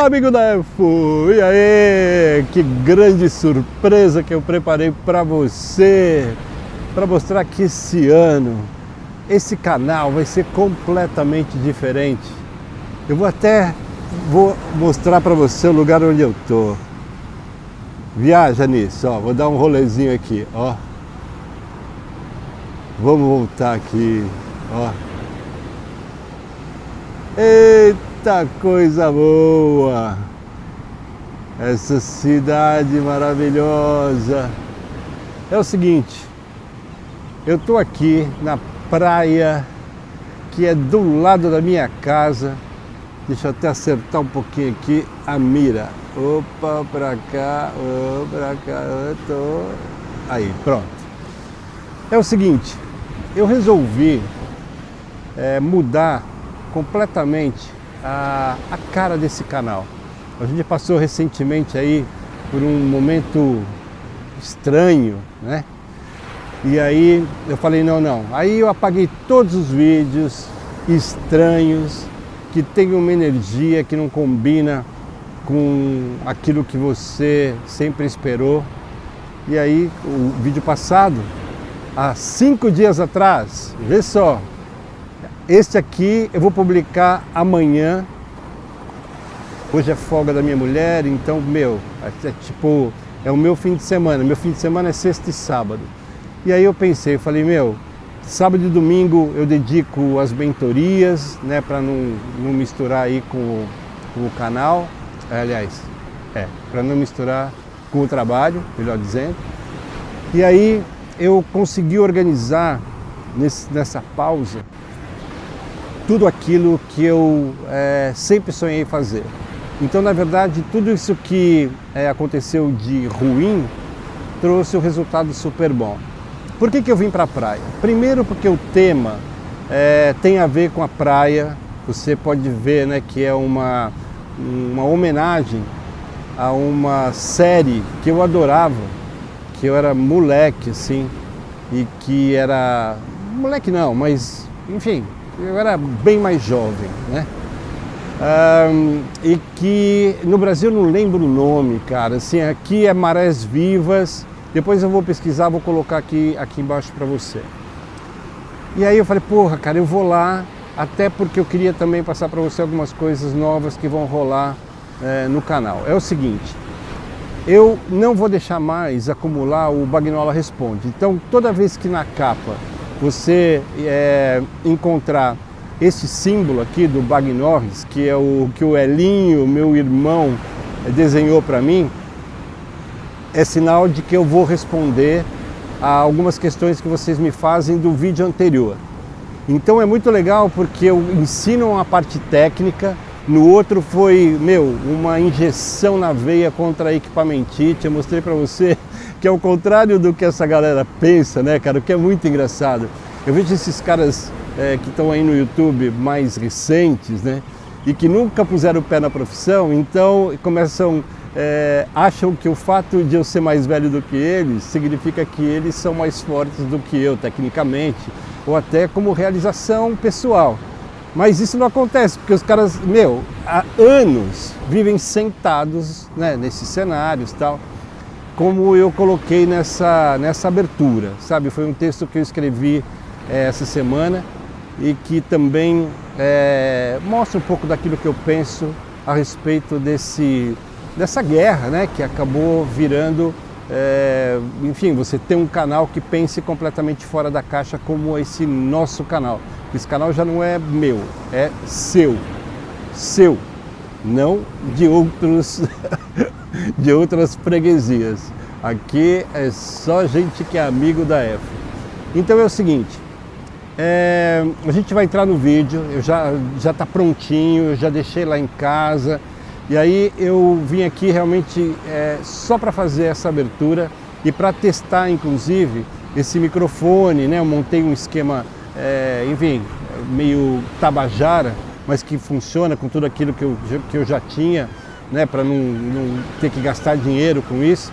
Fala, amigo da EFO! E aí, que grande surpresa que eu preparei para você, para mostrar que esse ano esse canal vai ser completamente diferente. Eu vou mostrar para você o lugar onde eu tô. Viaja nisso, ó, vou dar um rolezinho aqui, ó. Vamos voltar aqui, ó. Eita coisa boa! Essa cidade maravilhosa. É o seguinte, eu tô aqui na praia que é do lado da minha casa. Deixa eu até acertar um pouquinho aqui a mira. Opa, pra cá, eu tô... Aí, pronto. É o seguinte, eu resolvi mudar completamente a cara desse canal. A gente passou recentemente aí por um momento estranho, né? E aí eu falei, não. Aí eu apaguei todos os vídeos estranhos, que tem uma energia que não combina com aquilo que você sempre esperou. E aí o vídeo passado, há 5 dias atrás, vê só, este aqui eu vou publicar amanhã. Hoje é folga da minha mulher, então, é o meu fim de semana. Meu fim de semana é sexta e sábado. E aí eu pensei, falei, sábado e domingo eu dedico às mentorias, né, para não misturar aí com o canal. Para não misturar com o trabalho, melhor dizendo. E aí eu consegui organizar nessa pausa tudo aquilo que eu sempre sonhei fazer. Então, na verdade, tudo isso que aconteceu de ruim trouxe um resultado super bom. Por que eu vim para a praia? Primeiro porque o tema tem a ver com a praia. Você pode ver, né, que é uma homenagem a uma série que eu adorava, que eu era moleque, assim, e que era... Moleque não, mas, enfim, eu era bem mais jovem, né? E que no Brasil eu não lembro o nome, cara, assim, aqui é Marés Vivas. Depois eu vou pesquisar, vou colocar aqui embaixo para você. E aí eu falei, porra, cara, eu vou lá, até porque eu queria também passar para você algumas coisas novas que vão rolar no canal. É o seguinte, eu não vou deixar mais acumular o Bagnola Responde. Então, toda vez que na capa você encontrar esse símbolo aqui do Bagnorris, que é o que o Elinho, meu irmão, desenhou para mim, é sinal de que eu vou responder a algumas questões que vocês me fazem do vídeo anterior. Então é muito legal porque eu ensino uma parte técnica, no outro foi, uma injeção na veia contra a equipamentite. Eu mostrei para você que é o contrário do que essa galera pensa, né, cara, o que é muito engraçado. Eu vejo esses caras que estão aí no YouTube mais recentes, né, e que nunca puseram o pé na profissão, então acham que o fato de eu ser mais velho do que eles significa que eles são mais fortes do que eu tecnicamente, ou até como realização pessoal. Mas isso não acontece, porque os caras, há anos vivem sentados, né, nesses cenários e tal, como eu coloquei nessa abertura, sabe? Foi um texto que eu escrevi essa semana e que também mostra um pouco daquilo que eu penso a respeito dessa guerra, né, que acabou virando, enfim, você tem um canal que pense completamente fora da caixa como esse nosso canal. Esse canal já não é meu, é seu, não de outras freguesias. Aqui é só gente que é amigo da EFO. Então é o seguinte, a gente vai entrar no vídeo, já está prontinho, eu já deixei lá em casa. E aí eu vim aqui realmente só para fazer essa abertura e para testar, inclusive, esse microfone, né? Eu montei um esquema, enfim, meio tabajara, mas que funciona com tudo aquilo que eu já tinha, né? Para não ter que gastar dinheiro com isso.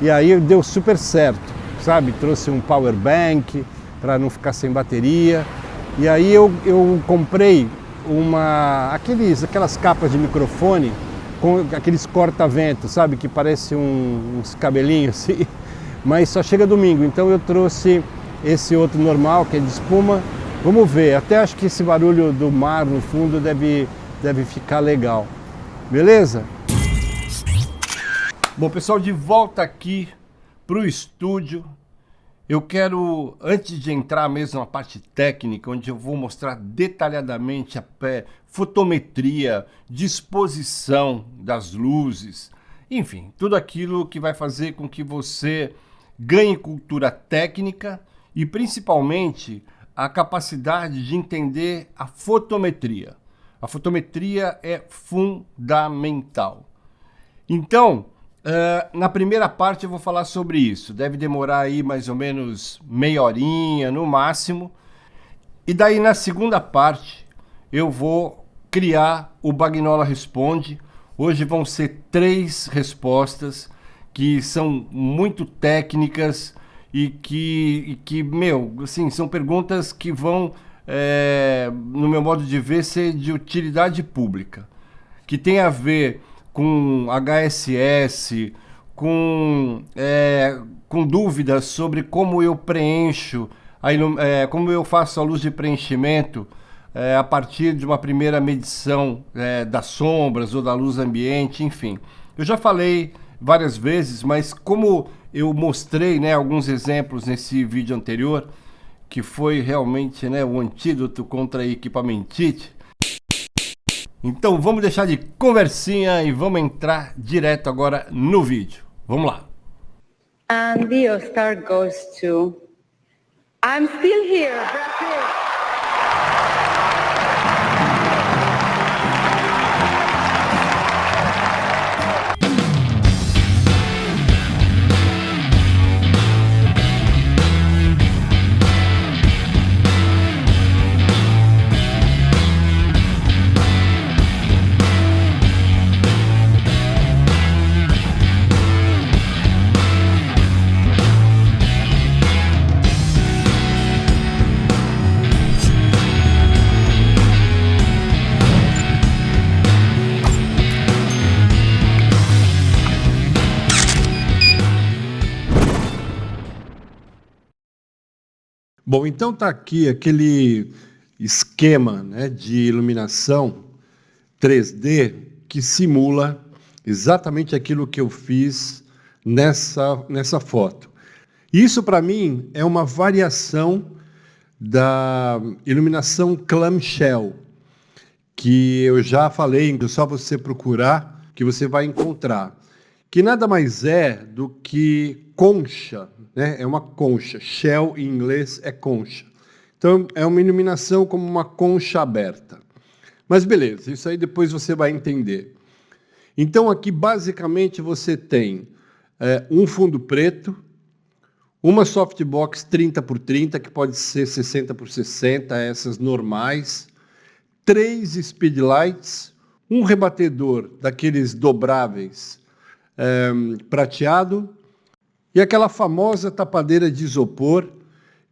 E aí deu super certo, sabe? Trouxe um power bank para não ficar sem bateria. E aí eu comprei aquelas capas de microfone aqueles corta-vento, sabe? Que parece uns cabelinhos assim, mas só chega domingo. Então eu trouxe esse outro normal, que é de espuma. Vamos ver, até acho que esse barulho do mar no fundo deve ficar legal. Beleza? Bom, pessoal, de volta aqui para o estúdio. Eu quero, antes de entrar mesmo na parte técnica, onde eu vou mostrar detalhadamente a fotometria, disposição das luzes, enfim, tudo aquilo que vai fazer com que você ganhe cultura técnica e principalmente a capacidade de entender a fotometria. A fotometria é fundamental. Então, na primeira parte eu vou falar sobre isso. Deve demorar aí mais ou menos meia horinha no máximo. E daí na segunda parte eu vou criar o Bagnola Responde. Hoje vão ser 3 respostas que são muito técnicas e que assim, são perguntas que vão, no meu modo de ver, ser de utilidade pública, que tem a ver com HSS, com dúvidas sobre como eu preencho, como eu faço a luz de preenchimento a partir de uma primeira medição das sombras ou da luz ambiente, enfim. Eu já falei várias vezes, mas como eu mostrei, né, alguns exemplos nesse vídeo anterior, que foi realmente, né, o antídoto contra a equipamentite. Então vamos deixar de conversinha e vamos entrar direto agora no vídeo. Vamos lá. And the Oscar goes to I'm Still Here, Brazil. Bom, então tá aqui aquele esquema, né, de iluminação 3D que simula exatamente aquilo que eu fiz nessa foto. Isso, para mim, é uma variação da iluminação clamshell, que eu já falei, é só você procurar que você vai encontrar, que nada mais é do que concha, né? É uma concha. Shell em inglês é concha. Então é uma iluminação como uma concha aberta. Mas beleza, isso aí depois você vai entender. Então aqui basicamente você tem um fundo preto, uma softbox 30x30, que pode ser 60x60, essas normais, 3 speedlights, um rebatedor daqueles dobráveis prateado, e aquela famosa tapadeira de isopor,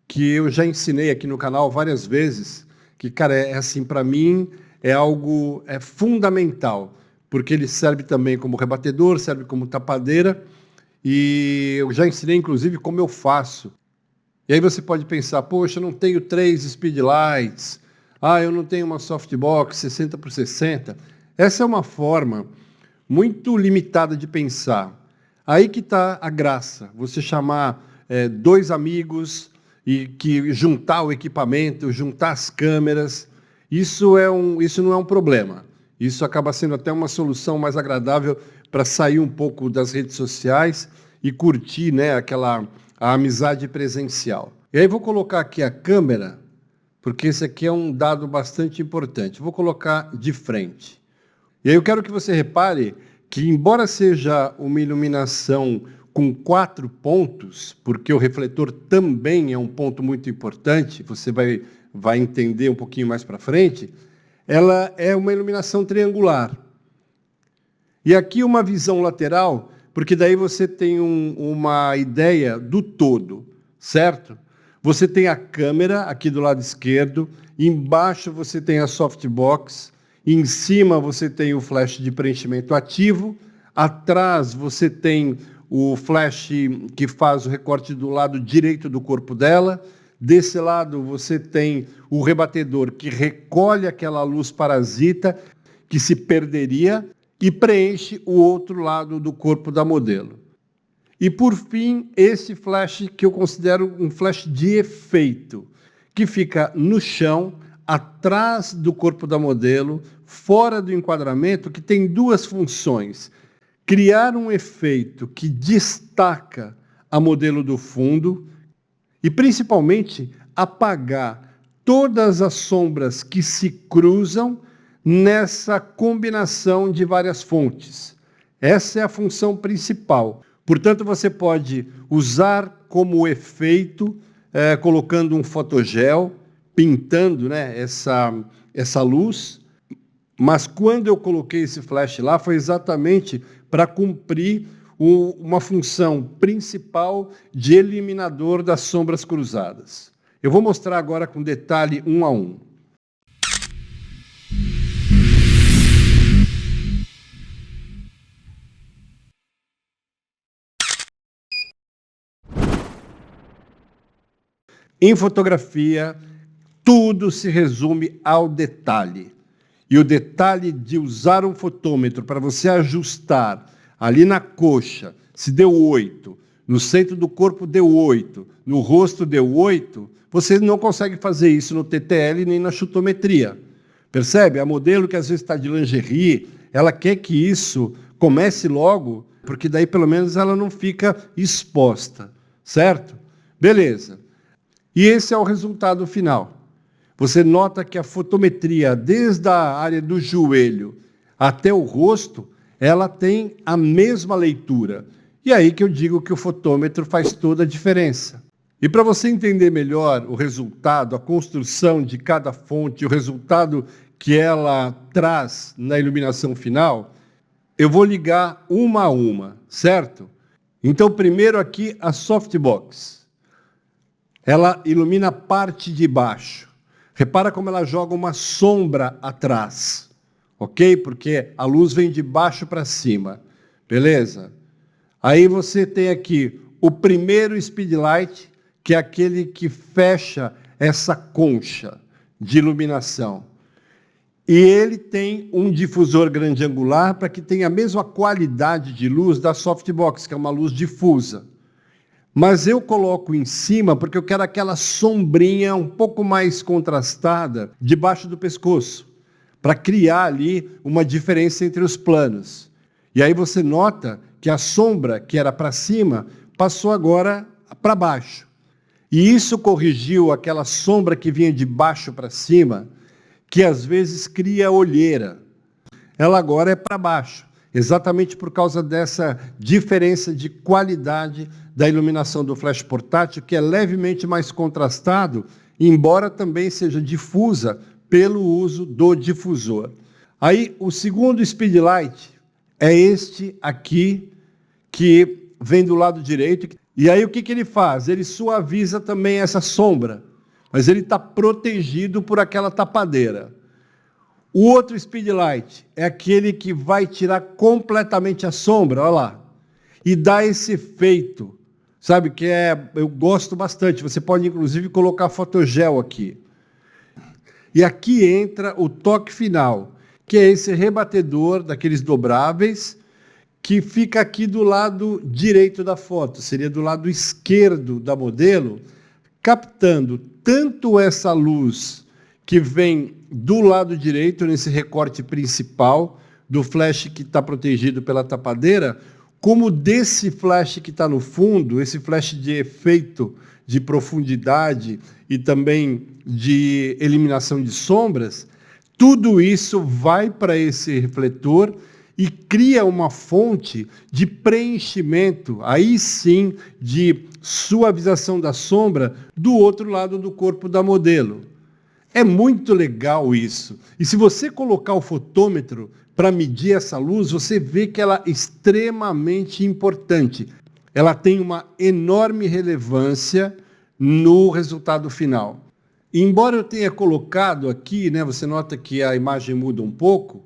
que eu já ensinei aqui no canal várias vezes, que, cara, assim, para mim é algo fundamental, porque ele serve também como rebatedor, serve como tapadeira, e eu já ensinei, inclusive, como eu faço. E aí você pode pensar, poxa, eu não tenho 3 speedlights, eu não tenho uma softbox 60x60. Essa é uma forma muito limitada de pensar. Aí que está a graça, você chamar 2 amigos e que juntar o equipamento, juntar as câmeras, isso não é um problema. Isso acaba sendo até uma solução mais agradável para sair um pouco das redes sociais e curtir, né, a amizade presencial. E aí vou colocar aqui a câmera, porque esse aqui é um dado bastante importante. Vou colocar de frente. E aí eu quero que você repare que, embora seja uma iluminação com 4 pontos, porque o refletor também é um ponto muito importante, você vai entender um pouquinho mais para frente, ela é uma iluminação triangular. E aqui uma visão lateral, porque daí você tem uma ideia do todo, certo? Você tem a câmera aqui do lado esquerdo, embaixo você tem a softbox, Em cima você tem o flash de preenchimento ativo, atrás você tem o flash que faz o recorte do lado direito do corpo dela. Desse lado você tem o rebatedor que recolhe aquela luz parasita que se perderia e preenche o outro lado do corpo da modelo. E por fim, esse flash que eu considero um flash de efeito, que fica no chão, atrás do corpo da modelo, fora do enquadramento, que tem duas funções: criar um efeito que destaca a modelo do fundo e, principalmente, apagar todas as sombras que se cruzam nessa combinação de várias fontes. Essa é a função principal. Portanto, você pode usar como efeito, colocando um fotogel, pintando, né, essa luz, mas quando eu coloquei esse flash lá, foi exatamente para cumprir uma função principal de eliminador das sombras cruzadas. Eu vou mostrar agora com detalhe um a um. Em fotografia, tudo se resume ao detalhe. E o detalhe de usar um fotômetro para você ajustar ali na coxa, se deu 8, no centro do corpo deu 8, no rosto deu 8, você não consegue fazer isso no TTL nem na chutometria. Percebe? A modelo que às vezes está de lingerie, ela quer que isso comece logo, porque daí pelo menos ela não fica exposta, certo? Beleza. E esse é o resultado final. Você nota que a fotometria, desde a área do joelho até o rosto, ela tem a mesma leitura. E aí que eu digo que o fotômetro faz toda a diferença. E para você entender melhor o resultado, a construção de cada fonte, o resultado que ela traz na iluminação final, eu vou ligar uma a uma, certo? Então, primeiro aqui a softbox. Ela ilumina a parte de baixo. Repara como ela joga uma sombra atrás, ok? Porque a luz vem de baixo para cima, beleza? Aí você tem aqui o primeiro speedlight, que é aquele que fecha essa concha de iluminação. E ele tem um difusor grande angular para que tenha a mesma qualidade de luz da softbox, que é uma luz difusa. Mas eu coloco em cima porque eu quero aquela sombrinha um pouco mais contrastada debaixo do pescoço, para criar ali uma diferença entre os planos. E aí você nota que a sombra que era para cima passou agora para baixo. E isso corrigiu aquela sombra que vinha de baixo para cima, que às vezes cria olheira. Ela agora é para baixo, exatamente por causa dessa diferença de qualidade da iluminação do flash portátil, que é levemente mais contrastado, embora também seja difusa pelo uso do difusor. Aí, o segundo speedlight é este aqui, que vem do lado direito. E aí, o que ele faz? Ele suaviza também essa sombra, mas ele está protegido por aquela tapadeira. O outro speedlight é aquele que vai tirar completamente a sombra, olha lá, e dá esse efeito, sabe, que eu gosto bastante. Você pode, inclusive, colocar fotogel aqui. E aqui entra o toque final, que é esse rebatedor daqueles dobráveis, que fica aqui do lado direito da foto, seria do lado esquerdo da modelo, captando tanto essa luz que vem do lado direito, nesse recorte principal do flash que está protegido pela tapadeira, como desse flash que está no fundo, esse flash de efeito, de profundidade e também de eliminação de sombras, tudo isso vai para esse refletor e cria uma fonte de preenchimento, aí sim, de suavização da sombra do outro lado do corpo da modelo. É muito legal isso. E se você colocar o fotômetro para medir essa luz, você vê que ela é extremamente importante. Ela tem uma enorme relevância no resultado final. Embora eu tenha colocado aqui, né, você nota que a imagem muda um pouco,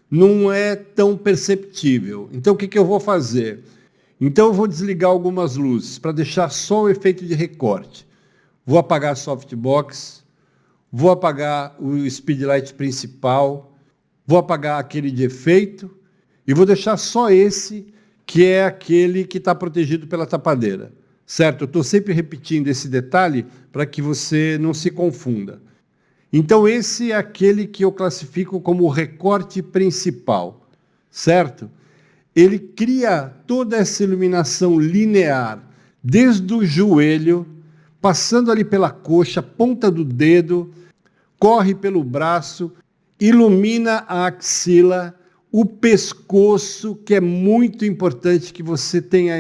não é tão perceptível. Então, o que eu vou fazer? Então, eu vou desligar algumas luzes para deixar só o efeito de recorte. Vou apagar a softbox, vou apagar o speedlight principal, vou apagar aquele de efeito e vou deixar só esse, que é aquele que está protegido pela tapadeira. Certo? Eu estou sempre repetindo esse detalhe para que você não se confunda. Então, esse é aquele que eu classifico como o recorte principal, certo? Ele cria toda essa iluminação linear, desde o joelho, passando ali pela coxa, ponta do dedo, corre pelo braço, ilumina a axila, o pescoço, que é muito importante que você tenha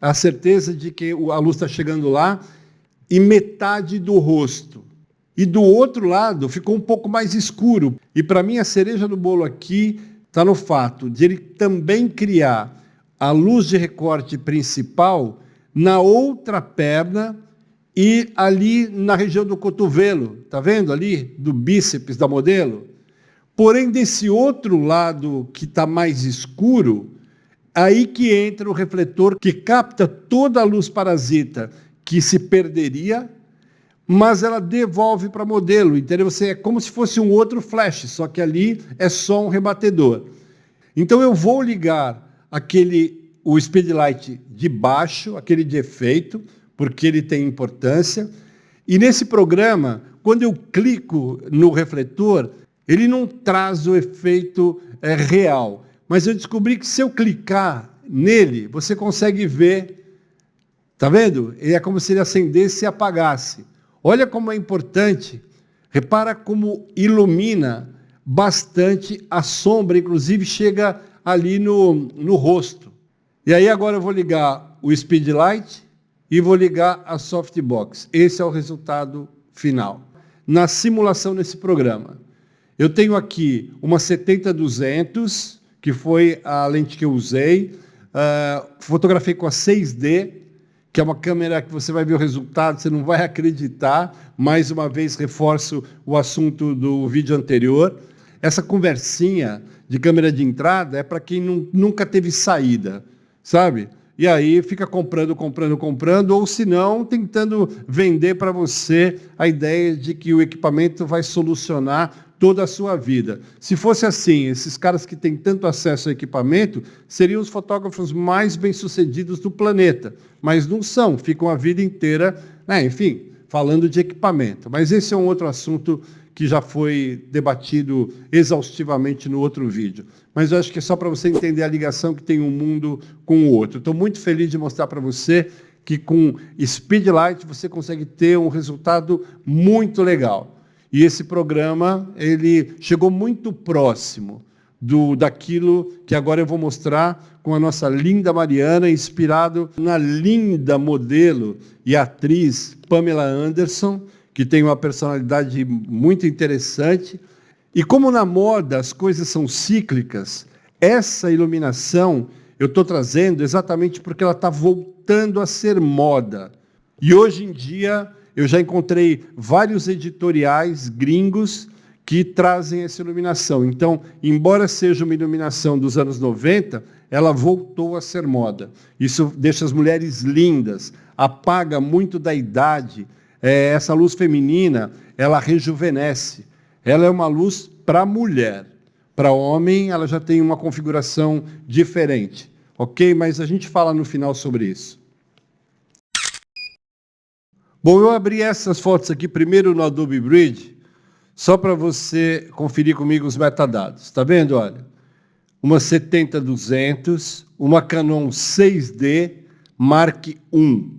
a certeza de que a luz está chegando lá, e metade do rosto. E do outro lado ficou um pouco mais escuro. E para mim a cereja do bolo aqui está no fato de ele também criar a luz de recorte principal na outra perna e ali na região do cotovelo. Está vendo ali? Do bíceps da modelo. Porém, desse outro lado que está mais escuro, aí que entra o refletor que capta toda a luz parasita que se perderia, mas ela devolve para o modelo, entendeu? É como se fosse um outro flash, só que ali é só um rebatedor. Então eu vou ligar o speedlight de baixo, aquele de efeito, porque ele tem importância, e nesse programa, quando eu clico no refletor, ele não traz o efeito real. Mas eu descobri que se eu clicar nele, você consegue ver, tá vendo? É como se ele acendesse e apagasse. Olha como é importante, repara como ilumina bastante a sombra, inclusive chega ali no rosto. E aí agora eu vou ligar o speedlight e vou ligar a softbox. Esse é o resultado final. Na simulação desse programa, eu tenho aqui uma 70-200, que foi a lente que eu usei, fotografei com a 6D, que é uma câmera que você vai ver o resultado, você não vai acreditar. Mais uma vez, reforço o assunto do vídeo anterior. Essa conversinha de câmera de entrada é para quem nunca teve saída, sabe? E aí fica comprando, ou se não, tentando vender para você a ideia de que o equipamento vai solucionar toda a sua vida. Se fosse assim, esses caras que têm tanto acesso ao equipamento seriam os fotógrafos mais bem-sucedidos do planeta, mas não são, ficam a vida inteira, enfim, falando de equipamento. Mas esse é um outro assunto que já foi debatido exaustivamente no outro vídeo. Mas eu acho que é só para você entender a ligação que tem um mundo com o outro. Estou muito feliz de mostrar para você que com Speedlight você consegue ter um resultado muito legal. E esse programa, ele chegou muito próximo daquilo que agora eu vou mostrar com a nossa linda Mariana, inspirado na linda modelo e atriz Pamela Anderson, que tem uma personalidade muito interessante. E como na moda as coisas são cíclicas, essa iluminação eu estou trazendo exatamente porque ela está voltando a ser moda. E hoje em dia eu já encontrei vários editoriais gringos que trazem essa iluminação. Então, embora seja uma iluminação dos anos 90, ela voltou a ser moda. Isso deixa as mulheres lindas, apaga muito da idade. Essa luz feminina, ela rejuvenesce. Ela é uma luz para mulher. Para homem, ela já tem uma configuração diferente. Ok? Mas a gente fala no final sobre isso. Bom, eu abri essas fotos aqui primeiro no Adobe Bridge, só para você conferir comigo os metadados. Está vendo? Olha, uma 70-200, uma Canon 6D Mark I,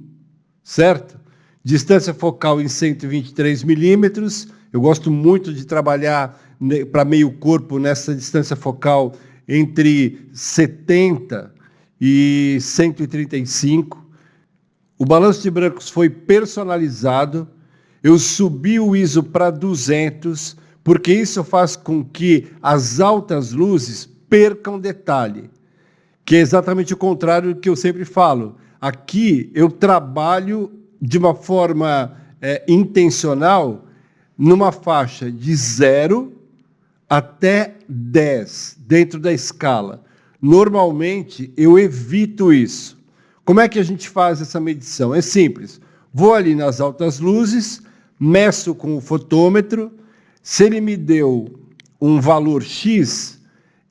certo? Distância focal em 123 milímetros. Eu gosto muito de trabalhar para meio corpo nessa distância focal entre 70 e 135. O balanço de brancos foi personalizado. Eu subi o ISO para 200, porque isso faz com que as altas luzes percam detalhe, que é exatamente o contrário do que eu sempre falo. Aqui eu trabalho de uma forma intencional numa faixa de 0 até 10, dentro da escala. Normalmente, eu evito isso. Como é que a gente faz essa medição? É simples. Vou ali nas altas luzes, meço com o fotômetro. Se ele me deu um valor X,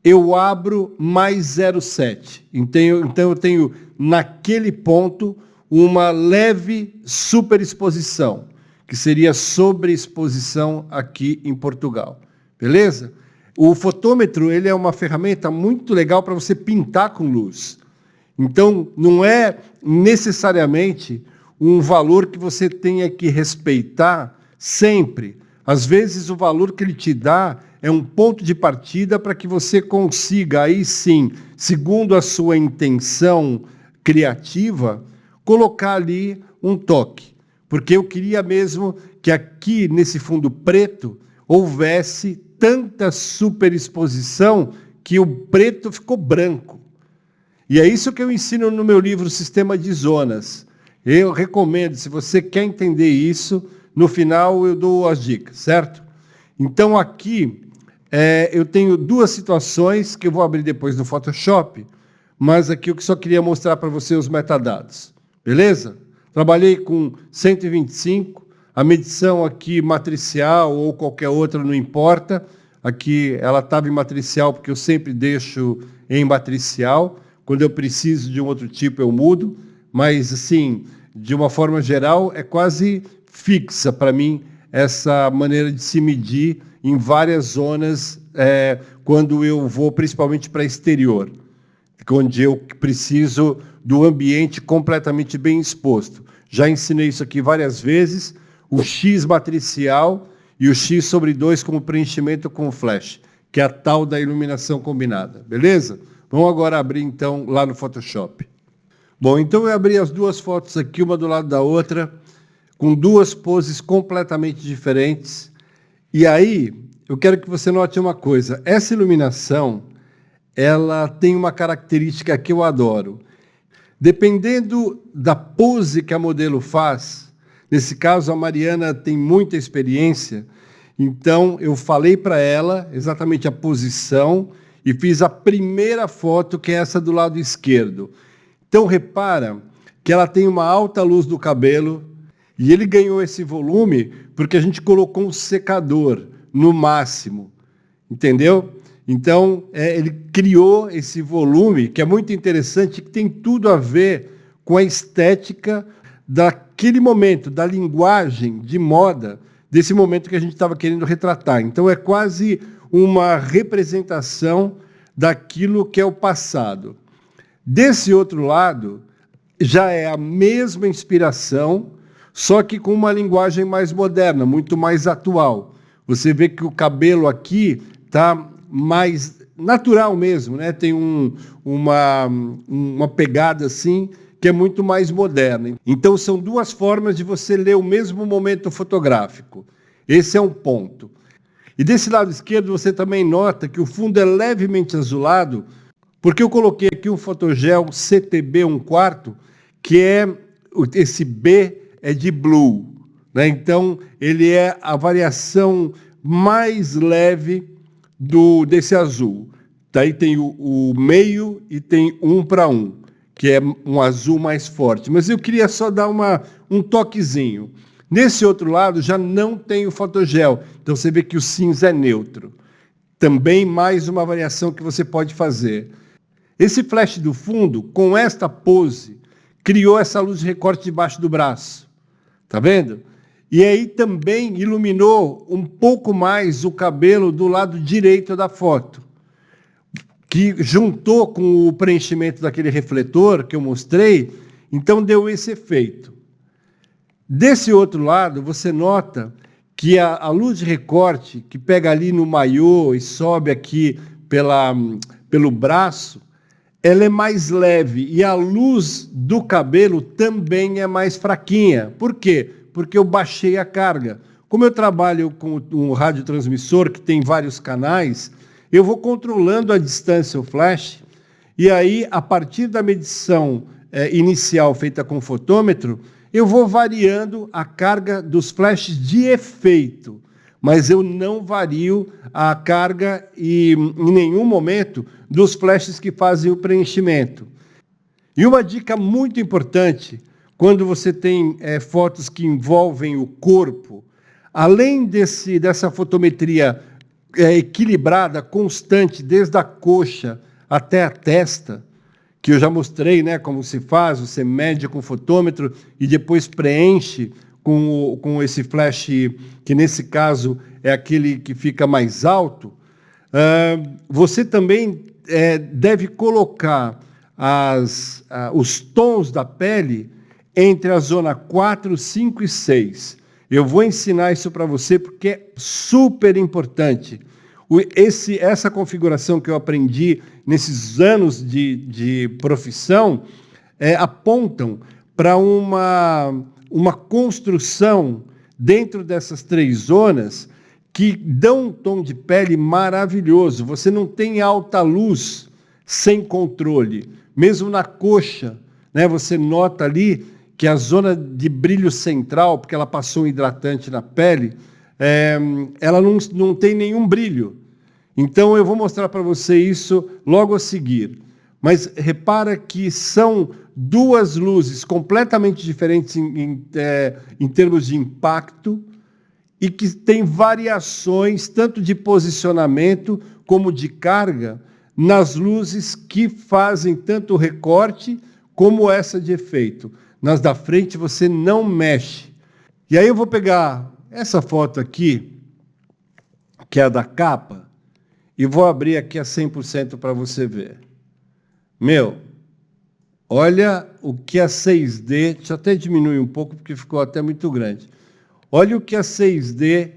eu abro mais 0,7. Então, eu tenho, naquele ponto, uma leve superexposição, que seria sobreexposição aqui em Portugal. Beleza? O fotômetro ele é uma ferramenta muito legal para você pintar com luz. Então, não é necessariamente um valor que você tenha que respeitar sempre. Às vezes, o valor que ele te dá é um ponto de partida para que você consiga, aí sim, segundo a sua intenção criativa, colocar ali um toque. Porque eu queria mesmo que aqui, nesse fundo preto, houvesse tanta superexposição que o preto ficou branco. E é isso que eu ensino no meu livro Sistema de Zonas. Eu recomendo, se você quer entender isso, no final eu dou as dicas, certo? Então aqui eu tenho duas situações que eu vou abrir depois no Photoshop, mas aqui eu só queria mostrar para você os metadados. Beleza? Trabalhei com 125, a medição aqui matricial ou qualquer outra não importa. Aqui ela estava em matricial porque eu sempre deixo em matricial. Quando eu preciso de um outro tipo eu mudo, mas assim, de uma forma geral, é quase fixa para mim essa maneira de se medir em várias zonas quando eu vou principalmente para exterior, onde eu preciso do ambiente completamente bem exposto. Já ensinei isso aqui várias vezes, o X matricial e o X sobre 2 como preenchimento com flash, que é a tal da iluminação combinada, beleza? Vamos agora abrir, então, lá no Photoshop. Bom, então eu abri as duas fotos aqui, uma do lado da outra, com duas poses completamente diferentes. E aí, eu quero que você note uma coisa. Essa iluminação, ela tem uma característica que eu adoro. Dependendo da pose que a modelo faz, nesse caso a Mariana tem muita experiência, então eu falei para ela exatamente a posição e fiz a primeira foto, que é essa do lado esquerdo. Então repara que ela tem uma alta luz do cabelo e ele ganhou esse volume porque a gente colocou um secador no máximo, entendeu? Então, ele criou esse volume, que é muito interessante, que tem tudo a ver com a estética daquele momento, da linguagem de moda, desse momento que a gente estava querendo retratar. Então, é quase uma representação daquilo que é o passado. Desse outro lado, já é a mesma inspiração, só que com uma linguagem mais moderna, muito mais atual. Você vê que o cabelo aqui está mais natural mesmo, né? Tem uma pegada assim que é muito mais moderna. Então são duas formas de você ler o mesmo momento fotográfico. Esse é um ponto. E desse lado esquerdo você também nota que o fundo é levemente azulado, porque eu coloquei aqui um fotogel CTB 1/4, que esse B é de blue, né? Então ele é a variação mais leve desse azul. Daí tem o meio e tem 1:1, que é um azul mais forte. Mas eu queria só dar um toquezinho. Nesse outro lado já não tem o fotogel, então você vê que o cinza é neutro. Também mais uma variação que você pode fazer. Esse flash do fundo, com esta pose, criou essa luz de recorte debaixo do braço. Tá vendo? E aí também iluminou um pouco mais o cabelo do lado direito da foto, que juntou com o preenchimento daquele refletor que eu mostrei, então deu esse efeito. Desse outro lado, você nota que a luz de recorte, que pega ali no maiô e sobe aqui pelo braço, ela é mais leve e a luz do cabelo também é mais fraquinha. Por quê? Porque eu baixei a carga. Como eu trabalho com um radiotransmissor que tem vários canais, eu vou controlando a distância, o flash, e aí, a partir da medição inicial feita com fotômetro, Eu vou variando a carga dos flashes de efeito, mas eu não vario a carga e, em nenhum momento, dos flashes que fazem o preenchimento. E uma dica muito importante, quando você tem fotos que envolvem o corpo, além dessa fotometria equilibrada, constante, desde a coxa até a testa, que eu já mostrei, né, como se faz, você mede com o fotômetro e depois preenche com esse flash, que nesse caso é aquele que fica mais alto, você também deve colocar os tons da pele entre a zona 4, 5 e 6. Eu vou ensinar isso para você porque é super importante. Essa configuração que eu aprendi nesses anos de profissão apontam para uma construção dentro dessas 3 zonas que dão um tom de pele maravilhoso. Você não tem alta luz sem controle. Mesmo na coxa, né, você nota ali que a zona de brilho central, porque ela passou um hidratante na pele, ela não tem nenhum brilho. Então, eu vou mostrar para você isso logo a seguir. Mas repara que são 2 luzes completamente diferentes em termos de impacto e que têm variações tanto de posicionamento como de carga nas luzes que fazem tanto o recorte como essa de efeito. Nas da frente você não mexe. E aí eu vou pegar essa foto aqui, que é a da capa, e vou abrir aqui a 100% para você ver. Olha o que a 6D... Deixa eu até diminuir um pouco, porque ficou até muito grande. Olha o que a 6D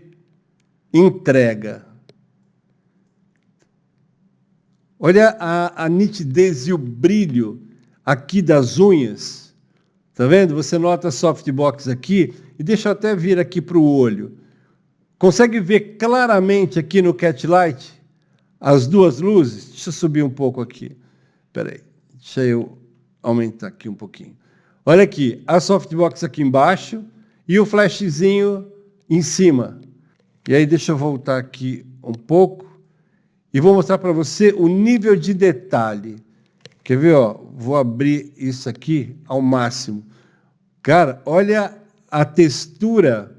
entrega. Olha a nitidez e o brilho aqui das unhas. Tá vendo? Você nota a softbox aqui, e deixa eu até vir aqui para o olho. Consegue ver claramente aqui no Catlight as 2 luzes? Deixa eu subir um pouco aqui. Espera aí, deixa eu aumentar aqui um pouquinho. Olha aqui, a softbox aqui embaixo e o flashzinho em cima. E aí deixa eu voltar aqui um pouco e vou mostrar para você o nível de detalhe. Quer ver? Ó? Vou abrir isso aqui ao máximo. Cara, olha a textura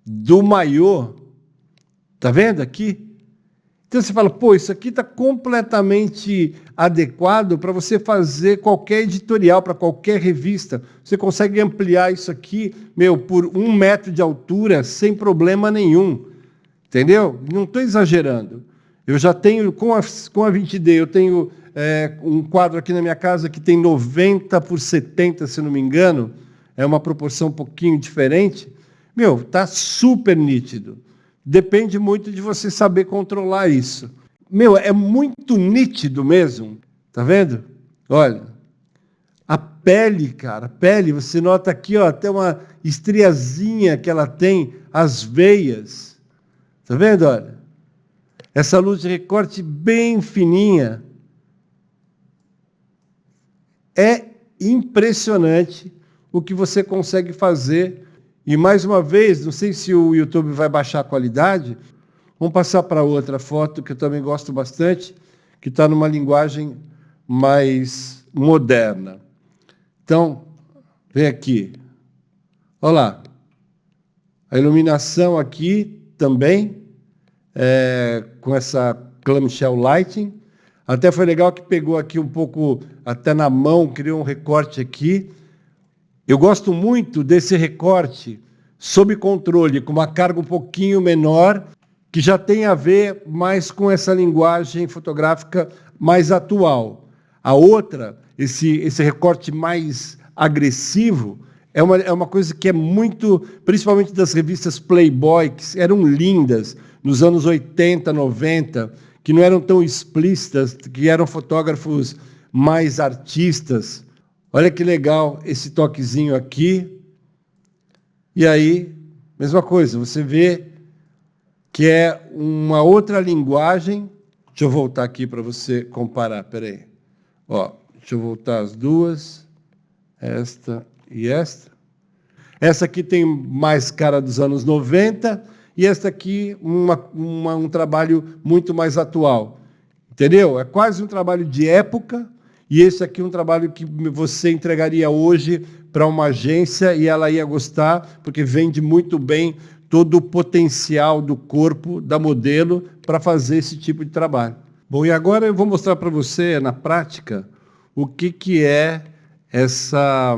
do maiô. Tá vendo aqui? Então você fala, pô, isso aqui está completamente adequado para você fazer qualquer editorial, para qualquer revista. Você consegue ampliar isso aqui, por 1 metro de altura, sem problema nenhum. Entendeu? Não estou exagerando. Eu já tenho, com a 20D, eu tenho um quadro aqui na minha casa que tem 90 por 70, se não me engano. É uma proporção um pouquinho diferente. Está super nítido. Depende muito de você saber controlar isso. É muito nítido mesmo. Tá vendo? Olha. A pele, cara. A pele, você nota aqui, ó, até uma estriazinha que ela tem, as veias. Tá vendo? Olha. Essa luz de recorte bem fininha. É impressionante o que você consegue fazer. E, mais uma vez, não sei se o YouTube vai baixar a qualidade, vamos passar para outra foto, que eu também gosto bastante, que está numa linguagem mais moderna. Então, vem aqui. Olha lá. A iluminação aqui também, com essa clamshell lighting. Até foi legal que pegou aqui um pouco, até na mão, criou um recorte aqui. Eu gosto muito desse recorte sob controle, com uma carga um pouquinho menor, que já tem a ver mais com essa linguagem fotográfica mais atual. A outra, esse recorte mais agressivo, é uma coisa que é muito, principalmente das revistas Playboy, que eram lindas nos anos 80, 90, que não eram tão explícitas, que eram fotógrafos mais artistas. Olha que legal esse toquezinho aqui. E aí, mesma coisa, você vê que é uma outra linguagem. Deixa eu voltar aqui para você comparar. Espera aí. Ó, deixa eu voltar as 2, esta e esta. Essa aqui tem mais cara dos anos 90 e essa aqui um trabalho muito mais atual. Entendeu? É quase um trabalho de época e esse aqui é um trabalho que você entregaria hoje para uma agência e ela ia gostar, porque vende muito bem todo o potencial do corpo da modelo para fazer esse tipo de trabalho. Bom, e agora eu vou mostrar para você, na prática, o que é essa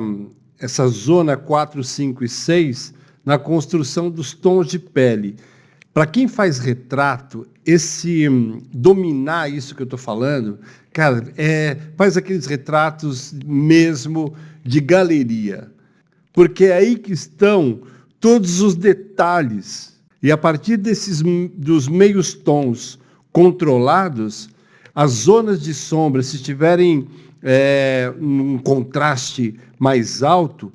zona 4, 5 e 6 na construção dos tons de pele. Para quem faz retrato, dominar isso que eu estou falando, cara, faz aqueles retratos mesmo de galeria. Porque é aí que estão todos os detalhes. E a partir dos meios tons controlados, as zonas de sombra, se estiverem um contraste mais alto,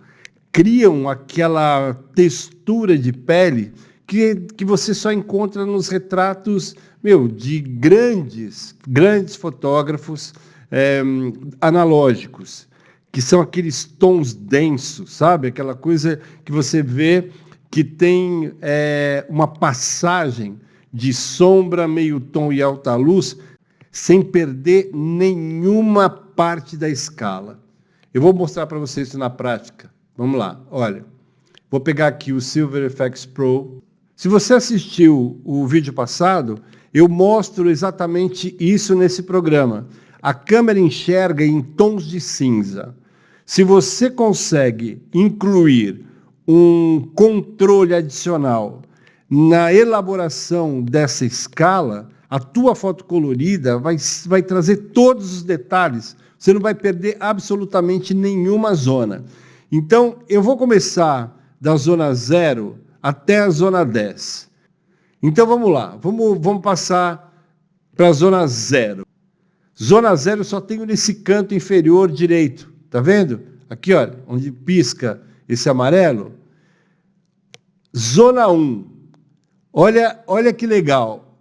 criam aquela textura de pele que você só encontra nos retratos de grandes fotógrafos analógicos, que são aqueles tons densos, sabe? Aquela coisa que você vê que tem uma passagem de sombra, meio tom e alta luz, sem perder nenhuma parte da escala. Eu vou mostrar para vocês isso na prática. Vamos lá, olha. Vou pegar aqui o Silver FX Pro. Se você assistiu o vídeo passado, eu mostro exatamente isso nesse programa. A câmera enxerga em tons de cinza. Se você consegue incluir um controle adicional na elaboração dessa escala, a tua foto colorida vai trazer todos os detalhes. Você não vai perder absolutamente nenhuma zona. Então, eu vou começar da zona 0 até a zona 10. Então, vamos lá. Vamos passar para a zona 0. Zona 0 só tenho nesse canto inferior direito. Tá vendo? Aqui, olha, onde pisca esse amarelo. Zona 1. Olha que legal.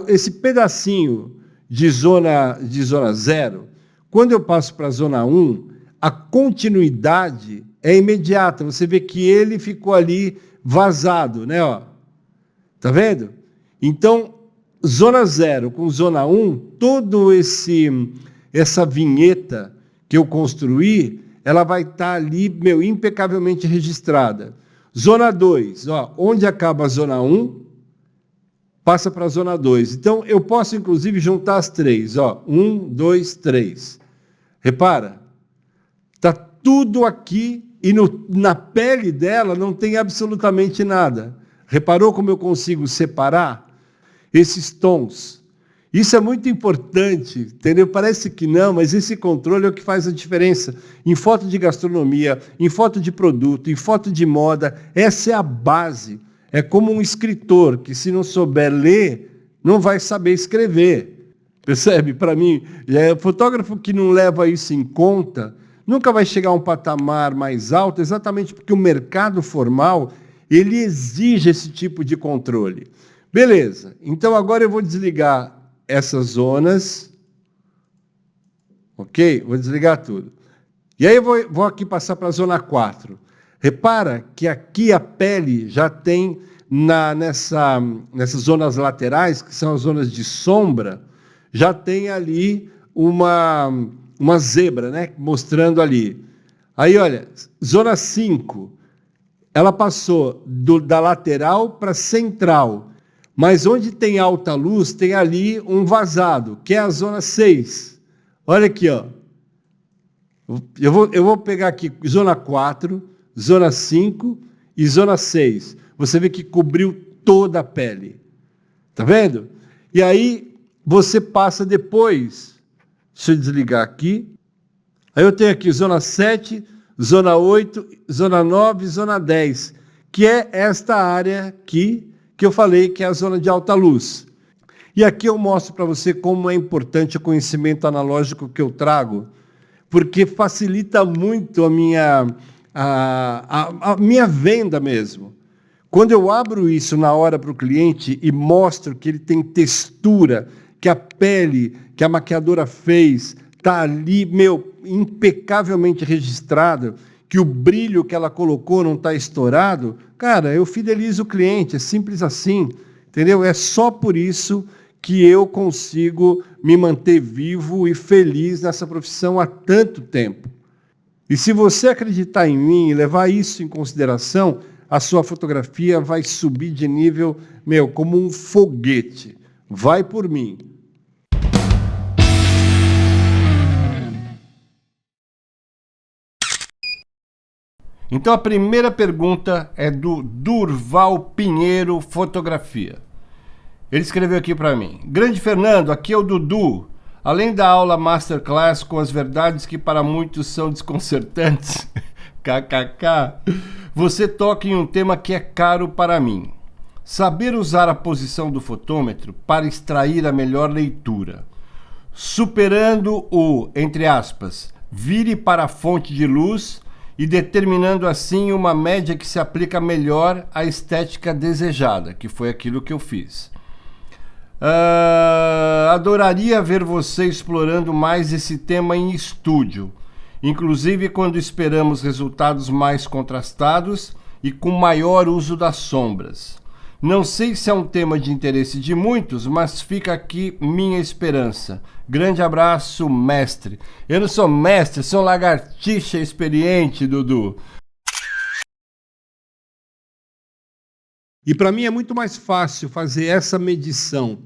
Esse pedacinho de zona 0, quando eu passo para a zona 1, a continuidade é imediata. Você vê que ele ficou ali vazado, né? Ó. Tá vendo? Então, zona 0 com zona 1, todo essa vinheta que eu construí, ela vai estar ali, impecavelmente registrada. Zona 2, ó, onde acaba a zona 1, passa para a zona 2. Então, eu posso, inclusive, juntar as três. Ó, 1, 2, 3. Repara, está tudo aqui e na pele dela não tem absolutamente nada. Reparou como eu consigo separar esses tons? Isso é muito importante, entendeu? Parece que não, mas esse controle é o que faz a diferença. Em foto de gastronomia, em foto de produto, em foto de moda, essa é a base. É como um escritor que, se não souber ler, não vai saber escrever. Percebe? Para mim, fotógrafo que não leva isso em conta, nunca vai chegar a um patamar mais alto, exatamente porque o mercado formal, ele exige esse tipo de controle. Beleza, então agora eu vou desligar essas zonas, ok? Vou desligar tudo. E aí eu vou aqui passar para a zona 4. Repara que aqui a pele já tem, nessas zonas laterais, que são as zonas de sombra, já tem ali uma zebra, né? Mostrando ali. Aí, olha, zona 5, ela passou da lateral para central. Mas onde tem alta luz, tem ali um vazado, que é a zona 6. Olha aqui, ó. Eu vou pegar aqui zona 4, zona 5 e zona 6. Você vê que cobriu toda a pele. Tá vendo? E aí você passa depois. Deixa eu desligar aqui. Aí eu tenho aqui zona 7, zona 8, zona 9 e zona 10, que é esta área aqui, que eu falei que é a zona de alta luz. E aqui eu mostro para você como é importante o conhecimento analógico que eu trago, porque facilita muito a minha venda mesmo. Quando eu abro isso na hora para o cliente e mostro que ele tem textura, que a pele que a maquiadora fez está ali, impecavelmente registrado, que o brilho que ela colocou não está estourado, cara, eu fidelizo o cliente, é simples assim, entendeu? É só por isso que eu consigo me manter vivo e feliz nessa profissão há tanto tempo. E se você acreditar em mim e levar isso em consideração, a sua fotografia vai subir de nível, como um foguete. Vai por mim. Então a primeira pergunta é do Durval Pinheiro Fotografia. Ele escreveu aqui para mim: Grande Fernando, aqui é o Dudu. Além da aula Masterclass com as verdades que para muitos são desconcertantes, kkk, você toca em um tema que é caro para mim. Saber usar a posição do fotômetro para extrair a melhor leitura. Superando o, entre aspas, vire para a fonte de luz e determinando assim uma média que se aplica melhor à estética desejada, que foi aquilo que eu fiz. Adoraria ver você explorando mais esse tema em estúdio, inclusive quando esperamos resultados mais contrastados e com maior uso das sombras. Não sei se é um tema de interesse de muitos, mas fica aqui minha esperança. Grande abraço, mestre. Eu não sou mestre, sou um lagartixa experiente, Dudu. E para mim é muito mais fácil fazer essa medição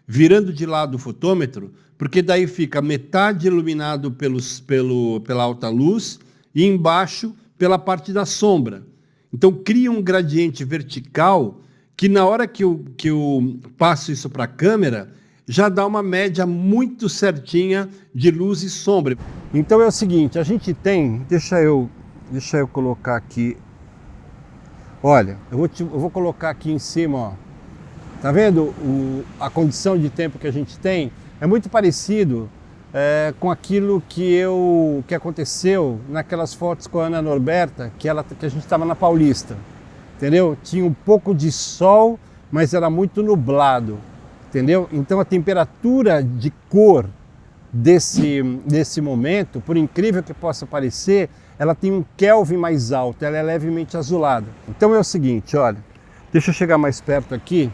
virando de lado o fotômetro, porque daí fica metade iluminado pela alta luz e embaixo pela parte da sombra. Então cria um gradiente vertical que na hora que eu passo isso para a câmera, já dá uma média muito certinha de luz e sombra. Então é o seguinte, a gente tem, deixa eu colocar aqui. Olha, eu vou colocar aqui em cima, ó. Tá vendo a condição de tempo que a gente tem? É muito parecido com aquilo que aconteceu naquelas fotos com a Ana Norberta, que a gente estava na Paulista, entendeu? Tinha um pouco de sol, mas era muito nublado, entendeu? Então a temperatura de cor desse momento, por incrível que possa parecer, ela tem um Kelvin mais alto, ela é levemente azulada. Então é o seguinte, olha, deixa eu chegar mais perto aqui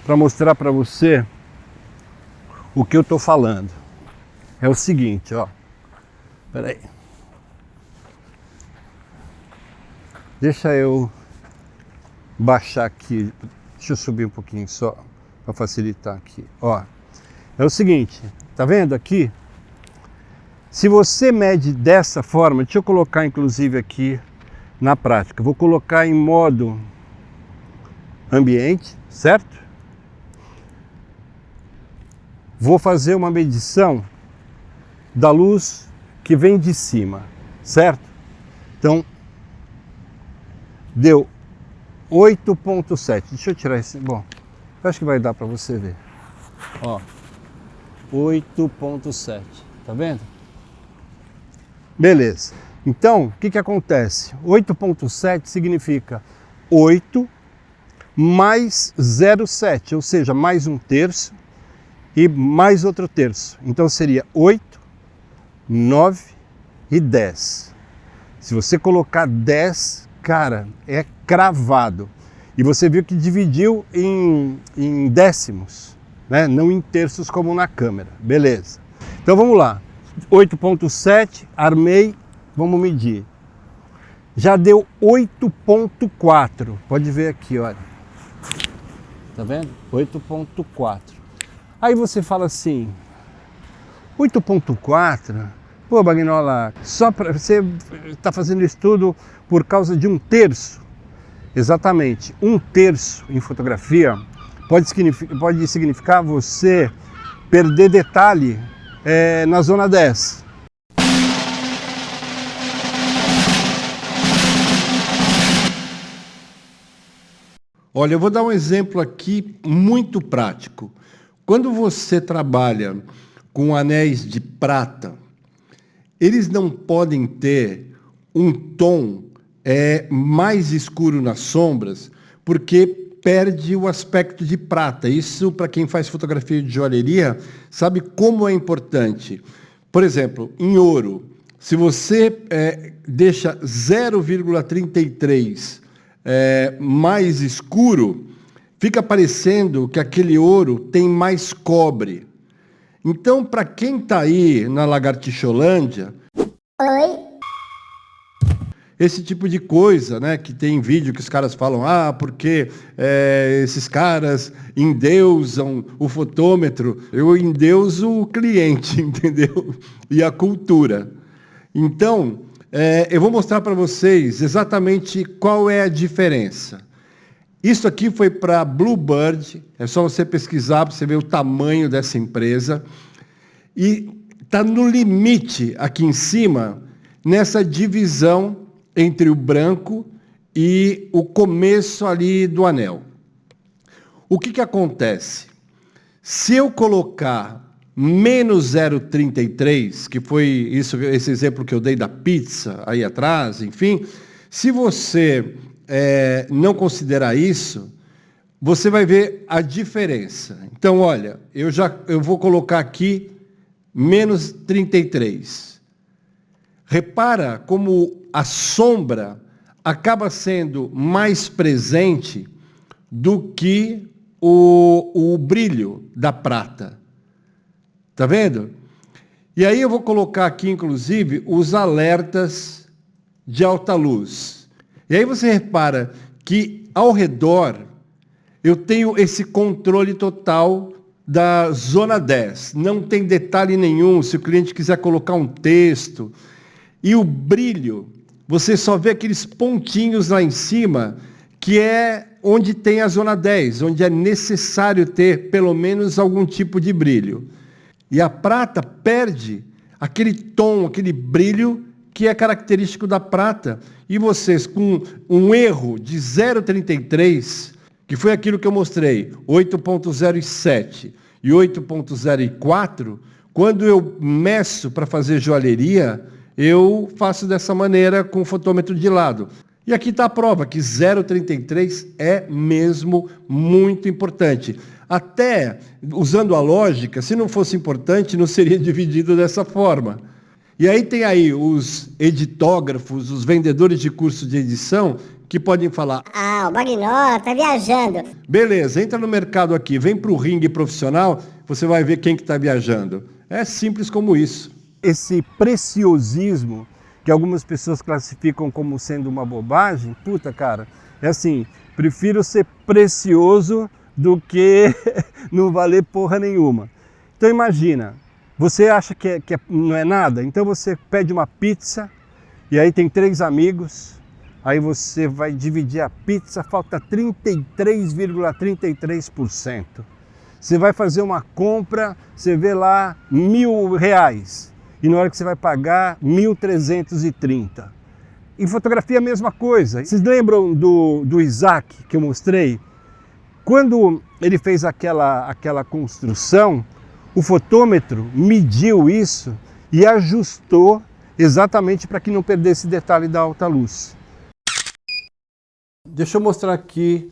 para mostrar para você o que eu estou falando. É o seguinte, ó. Espera aí. Deixa eu baixar aqui. Deixa eu subir um pouquinho só para facilitar aqui. Ó. É o seguinte, tá vendo aqui? Se você mede dessa forma, deixa eu colocar inclusive aqui na prática. Vou colocar em modo ambiente, certo? Vou fazer uma medição da luz que vem de cima, certo? Então, deu 8.7. Deixa eu tirar esse... Bom, acho que vai dar para você ver. Ó, 8.7. Tá vendo? Beleza. Então, o que acontece? 8.7 significa 8 mais 0,7, ou seja, mais um terço e mais outro terço. Então seria 8, 9 e 10. Se você colocar 10, cara, é cravado. E você viu que dividiu em décimos, né? Não em terços como na câmera. Beleza. Então vamos lá. 8.7, armei, vamos medir. Já deu 8.4. Pode ver aqui, olha. Tá vendo? 8.4. Aí você fala assim, 8.4, pô, Bagnola, só para você está fazendo estudo por causa de um terço? Exatamente, um terço em fotografia pode significar você perder detalhe na zona 10. Olha, eu vou dar um exemplo aqui muito prático. Quando você trabalha com anéis de prata, eles não podem ter um tom mais escuro nas sombras, porque perde o aspecto de prata. Isso, para quem faz fotografia de joalheria, sabe como é importante. Por exemplo, em ouro, se você deixa 0,33 mais escuro, fica parecendo que aquele ouro tem mais cobre. Então, para quem está aí na Lagartixolândia, esse tipo de coisa, né, que tem vídeo que os caras falam, porque esses caras endeusam o fotômetro, eu endeuso o cliente, entendeu? E a cultura. Então, eu vou mostrar para vocês exatamente qual é a diferença. Isso aqui foi para Bluebird, é só você pesquisar para você ver o tamanho dessa empresa. E está no limite aqui em cima, nessa divisão entre o branco e o começo ali do anel. O que acontece? Se eu colocar menos 0,33, que foi esse exemplo que eu dei da pizza aí atrás, enfim, se você não considerar isso, você vai ver a diferença. Então, olha, eu vou colocar aqui menos 33. Repara como a sombra acaba sendo mais presente do que o brilho da prata. Tá vendo? E aí eu vou colocar aqui, inclusive, os alertas de alta luz. E aí você repara que ao redor eu tenho esse controle total da zona 10. Não tem detalhe nenhum, se o cliente quiser colocar um texto. E o brilho, você só vê aqueles pontinhos lá em cima, que é onde tem a zona 10, onde é necessário ter pelo menos algum tipo de brilho. E a prata perde aquele tom, aquele brilho que é característico da prata. E vocês, com um erro de 0,33, que foi aquilo que eu mostrei, 8,07 e 8,04, quando eu meço para fazer joalheria, eu faço dessa maneira com o fotômetro de lado. E aqui está a prova que 0,33 é mesmo muito importante. Até, usando a lógica, se não fosse importante, não seria dividido dessa forma. E aí tem aí os editógrafos, os vendedores de curso de edição, que podem falar, o Bagnó tá viajando. Beleza, entra no mercado aqui, vem para o ringue profissional, você vai ver quem que está viajando. É simples como isso. Esse preciosismo, que algumas pessoas classificam como sendo uma bobagem, puta, cara, é assim, prefiro ser precioso do que não valer porra nenhuma. Então imagina, você acha que não é nada? Então você pede uma pizza, e aí tem 3 amigos, aí você vai dividir a pizza, falta 33,33%. Você vai fazer uma compra, você vê lá R$1.000, e na hora que você vai pagar, 1.330. Em fotografia a mesma coisa. Vocês lembram do Isaac que eu mostrei? Quando ele fez aquela construção, o fotômetro mediu isso e ajustou exatamente para que não perdesse detalhe da alta luz. Deixa eu mostrar aqui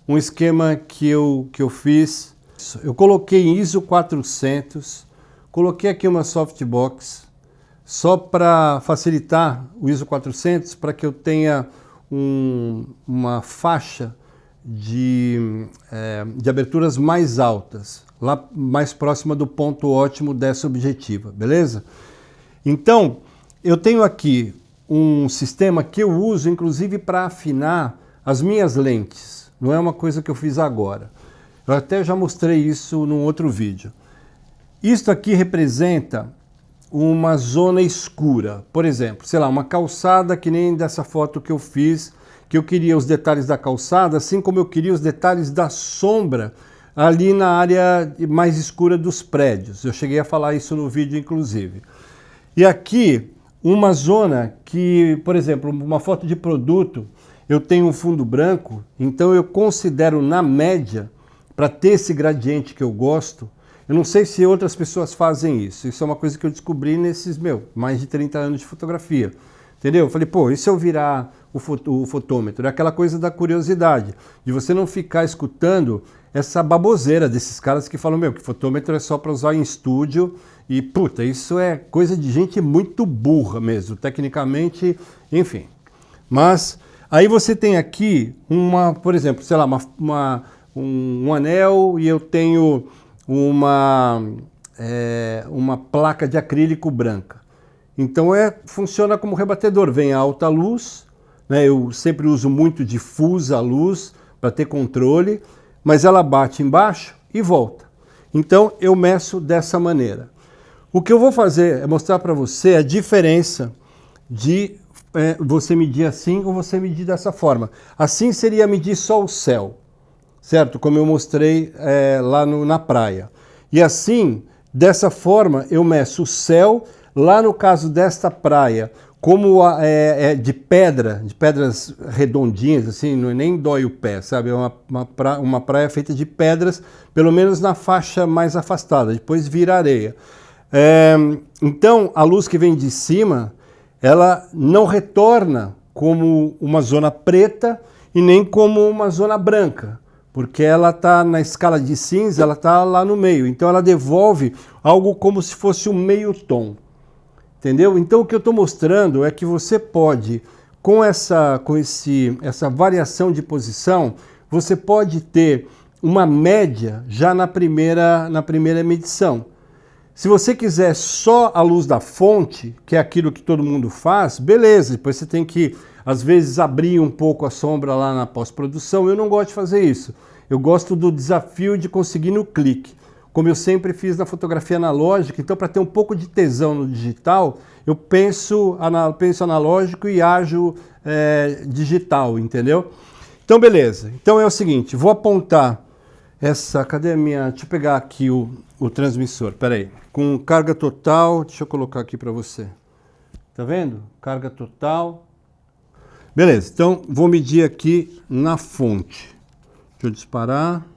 um esquema que eu fiz. Eu coloquei em ISO 400, coloquei aqui uma softbox, só para facilitar o ISO 400, para que eu tenha uma faixa de aberturas mais altas, lá mais próxima do ponto ótimo dessa objetiva, beleza? Então, eu tenho aqui um sistema que eu uso, inclusive, para afinar as minhas lentes. Não é uma coisa que eu fiz agora. Eu até já mostrei isso num outro vídeo. Isto aqui representa uma zona escura. Por exemplo, sei lá, uma calçada que nem dessa foto que eu fiz, que eu queria os detalhes da calçada, assim como eu queria os detalhes da sombra ali na área mais escura dos prédios. Eu cheguei a falar isso no vídeo, inclusive. E aqui, uma zona que, por exemplo, uma foto de produto, eu tenho um fundo branco, então eu considero na média, para ter esse gradiente que eu gosto. Eu não sei se outras pessoas fazem isso. Isso é uma coisa que eu descobri nesses, mais de 30 anos de fotografia. Entendeu? Eu falei, pô, e se eu virar o fotômetro? É aquela coisa da curiosidade, de você não ficar escutando essa baboseira desses caras que falam, meu, que fotômetro é só para usar em estúdio e, puta, isso é coisa de gente muito burra mesmo, tecnicamente, enfim. Mas aí você tem aqui por exemplo, sei lá, um anel e eu tenho uma placa de acrílico branca. Então funciona como rebatedor, vem a alta luz, né? Eu sempre uso muito difusa a luz para ter controle, mas ela bate embaixo e volta. Então eu meço dessa maneira. O que eu vou fazer é mostrar para você a diferença de você medir assim ou você medir dessa forma. Assim seria medir só o céu, certo? Como eu mostrei lá na praia. E assim, dessa forma, eu meço o céu. Lá no caso desta praia, como de pedras redondinhas, assim, nem dói o pé, sabe? É uma praia feita de pedras, pelo menos na faixa mais afastada, depois vira areia. Então, a luz que vem de cima, ela não retorna como uma zona preta e nem como uma zona branca, porque ela está na escala de cinza, ela está lá no meio. Então, ela devolve algo como se fosse um meio tom. Entendeu? Então o que eu estou mostrando é que você pode, com essa variação de posição, você pode ter uma média já na primeira medição. Se você quiser só a luz da fonte, que é aquilo que todo mundo faz, beleza, depois você tem que, às vezes, abrir um pouco a sombra lá na pós-produção. Eu não gosto de fazer isso. Eu gosto do desafio de conseguir no clique. Como eu sempre fiz na fotografia analógica, então para ter um pouco de tesão no digital, eu penso analógico e ajo digital, entendeu? Então beleza, então é o seguinte, vou apontar cadê a minha, deixa eu pegar aqui o transmissor, peraí, com carga total, deixa eu colocar aqui para você, tá vendo? Carga total, beleza, então vou medir aqui na fonte, deixa eu disparar.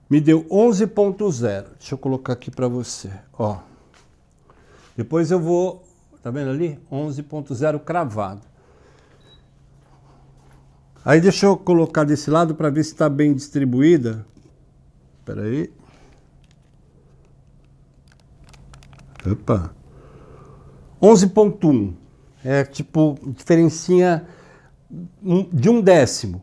Me deu 11.0. Deixa eu colocar aqui para você. Ó. Depois eu vou... Tá vendo ali? 11.0 cravado. Aí deixa eu colocar desse lado para ver se está bem distribuída. Espera aí. Opa. 11.1. É tipo, diferencinha de 1/10.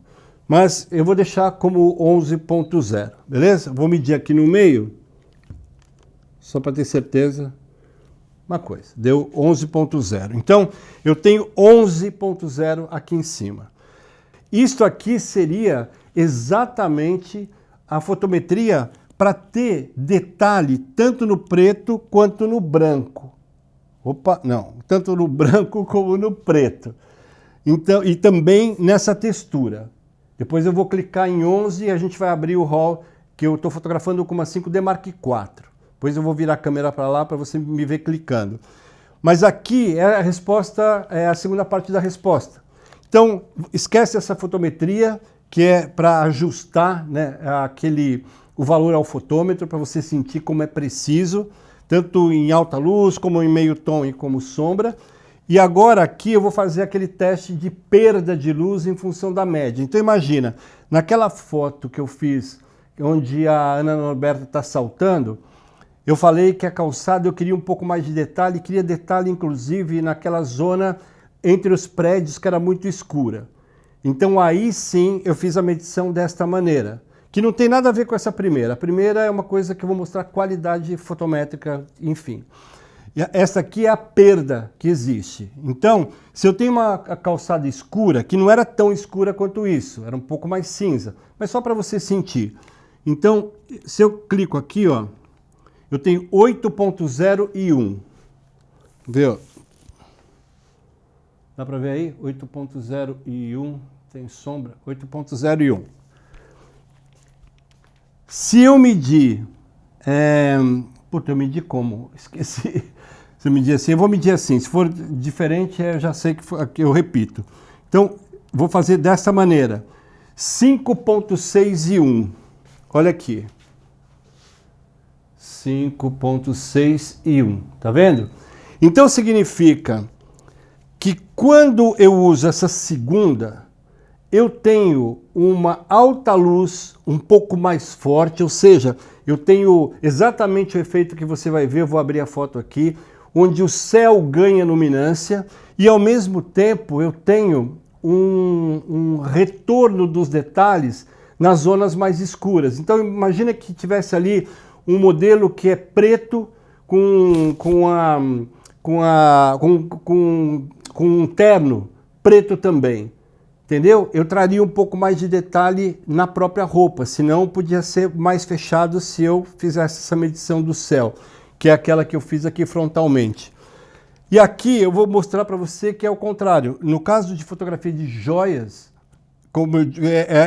Mas eu vou deixar como 11.0, beleza? Vou medir aqui no meio, só para ter certeza, uma coisa, deu 11.0. Então, eu tenho 11.0 aqui em cima. Isto aqui seria exatamente a fotometria para ter detalhe tanto no preto quanto no branco. Opa, não, tanto no branco como no preto. Então, e também nessa textura. Depois eu vou clicar em 11 e a gente vai abrir o RAW, que eu estou fotografando com uma 5D Mark IV. Depois eu vou virar a câmera para lá para você me ver clicando. Mas aqui é a resposta, é a segunda parte da resposta. Então, esquece essa fotometria, que é para ajustar, né, o valor ao fotômetro, para você sentir como é preciso, tanto em alta luz, como em meio tom e como sombra. E agora aqui eu vou fazer aquele teste de perda de luz em função da média. Então imagina, naquela foto que eu fiz, onde a Ana Norberta está saltando, eu falei que a calçada eu queria um pouco mais de detalhe, queria detalhe inclusive naquela zona entre os prédios que era muito escura. Então aí sim eu fiz a medição desta maneira, que não tem nada a ver com essa primeira. A primeira é uma coisa que eu vou mostrar qualidade fotométrica, enfim. Essa aqui é a perda que existe. Então, se eu tenho uma calçada escura, que não era tão escura quanto isso, era um pouco mais cinza, mas só para você sentir. Então, se eu clico aqui, ó, eu tenho 8.0 e 1. Viu? Dá para ver aí? 8.0 e 1, tem sombra, 8.0 e 1. Se eu medir... Puta, eu medi como? Esqueci. Se eu medir assim, eu vou medir assim. Se for diferente, eu já sei que eu repito. Então, vou fazer dessa maneira. 5.6 e 1. Olha aqui. 5.6 e 1. Tá vendo? Então, significa que quando eu uso essa segunda, eu tenho uma alta luz um pouco mais forte, ou seja, eu tenho exatamente o efeito que você vai ver, eu vou abrir a foto aqui, onde o céu ganha luminância e ao mesmo tempo eu tenho um retorno dos detalhes nas zonas mais escuras. Então imagina que tivesse ali um modelo que é preto com um terno preto também. Entendeu? Eu traria um pouco mais de detalhe na própria roupa, senão podia ser mais fechado se eu fizesse essa medição do céu, que é aquela que eu fiz aqui frontalmente. E aqui eu vou mostrar para você que é o contrário. No caso de fotografia de joias, como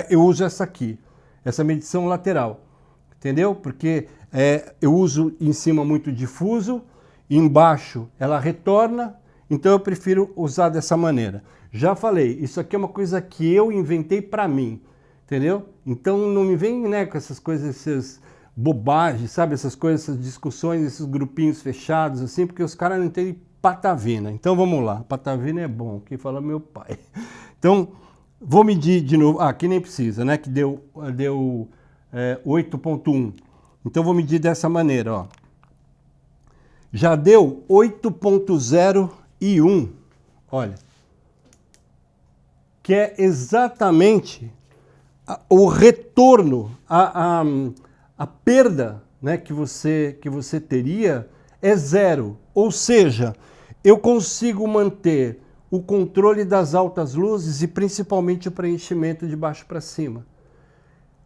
eu uso essa aqui, essa medição lateral, entendeu? Porque eu uso em cima muito difuso, embaixo ela retorna, então eu prefiro usar dessa maneira. Já falei, isso aqui é uma coisa que eu inventei para mim, entendeu? Então não me vem, né, com essas coisas, essas bobagens, sabe? Essas coisas, essas discussões, esses grupinhos fechados, assim, porque os caras não entendem patavina. Então vamos lá, patavina é bom, que fala meu pai. Então, vou medir de novo, aqui nem precisa, né, que deu 8.1. Então vou medir dessa maneira, ó. Já deu 8.01, olha. Que é exatamente o retorno, a perda, né, que você teria é zero. Ou seja, eu consigo manter o controle das altas luzes e principalmente o preenchimento de baixo para cima.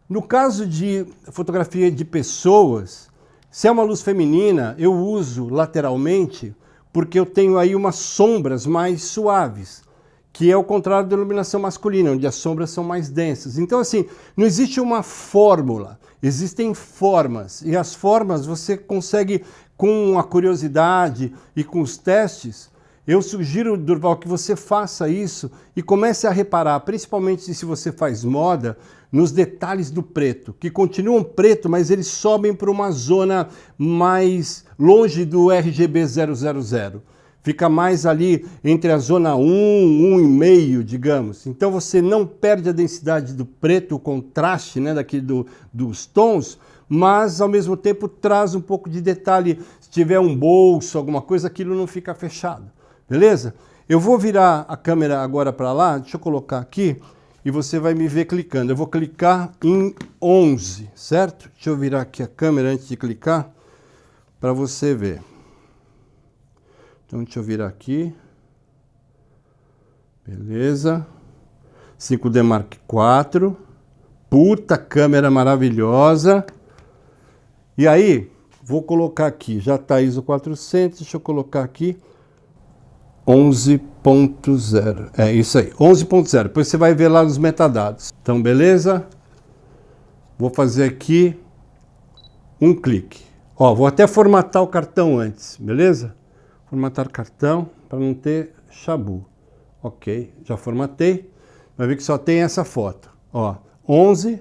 No caso de fotografia de pessoas, se é uma luz feminina, eu uso lateralmente porque eu tenho aí umas sombras mais suaves, que é o contrário da iluminação masculina, onde as sombras são mais densas. Então, assim, não existe uma fórmula, existem formas, e as formas você consegue, com a curiosidade e com os testes, eu sugiro, Durval, que você faça isso e comece a reparar, principalmente se você faz moda, nos detalhes do preto, que continuam preto, mas eles sobem para uma zona mais longe do RGB 000. Fica mais ali entre a zona 1, 1,5, digamos. Então você não perde a densidade do preto, o contraste, né, daqui dos tons, mas ao mesmo tempo traz um pouco de detalhe. Se tiver um bolso, alguma coisa, aquilo não fica fechado. Beleza? Eu vou virar a câmera agora para lá, deixa eu colocar aqui, e você vai me ver clicando. Eu vou clicar em 11, certo? Deixa eu virar aqui a câmera antes de clicar, para você ver. Então, deixa eu virar aqui. Beleza. 5D Mark IV. Puta câmera maravilhosa. E aí, vou colocar aqui, já está ISO 400, deixa eu colocar aqui 11.0. É isso aí, 11.0. Depois você vai ver lá nos metadados. Então, beleza? Vou fazer aqui um clique. Ó, vou até formatar o cartão antes, beleza? Formatar cartão para não ter chabu. Ok, já formatei. Vai ver que só tem essa foto. Ó, 11,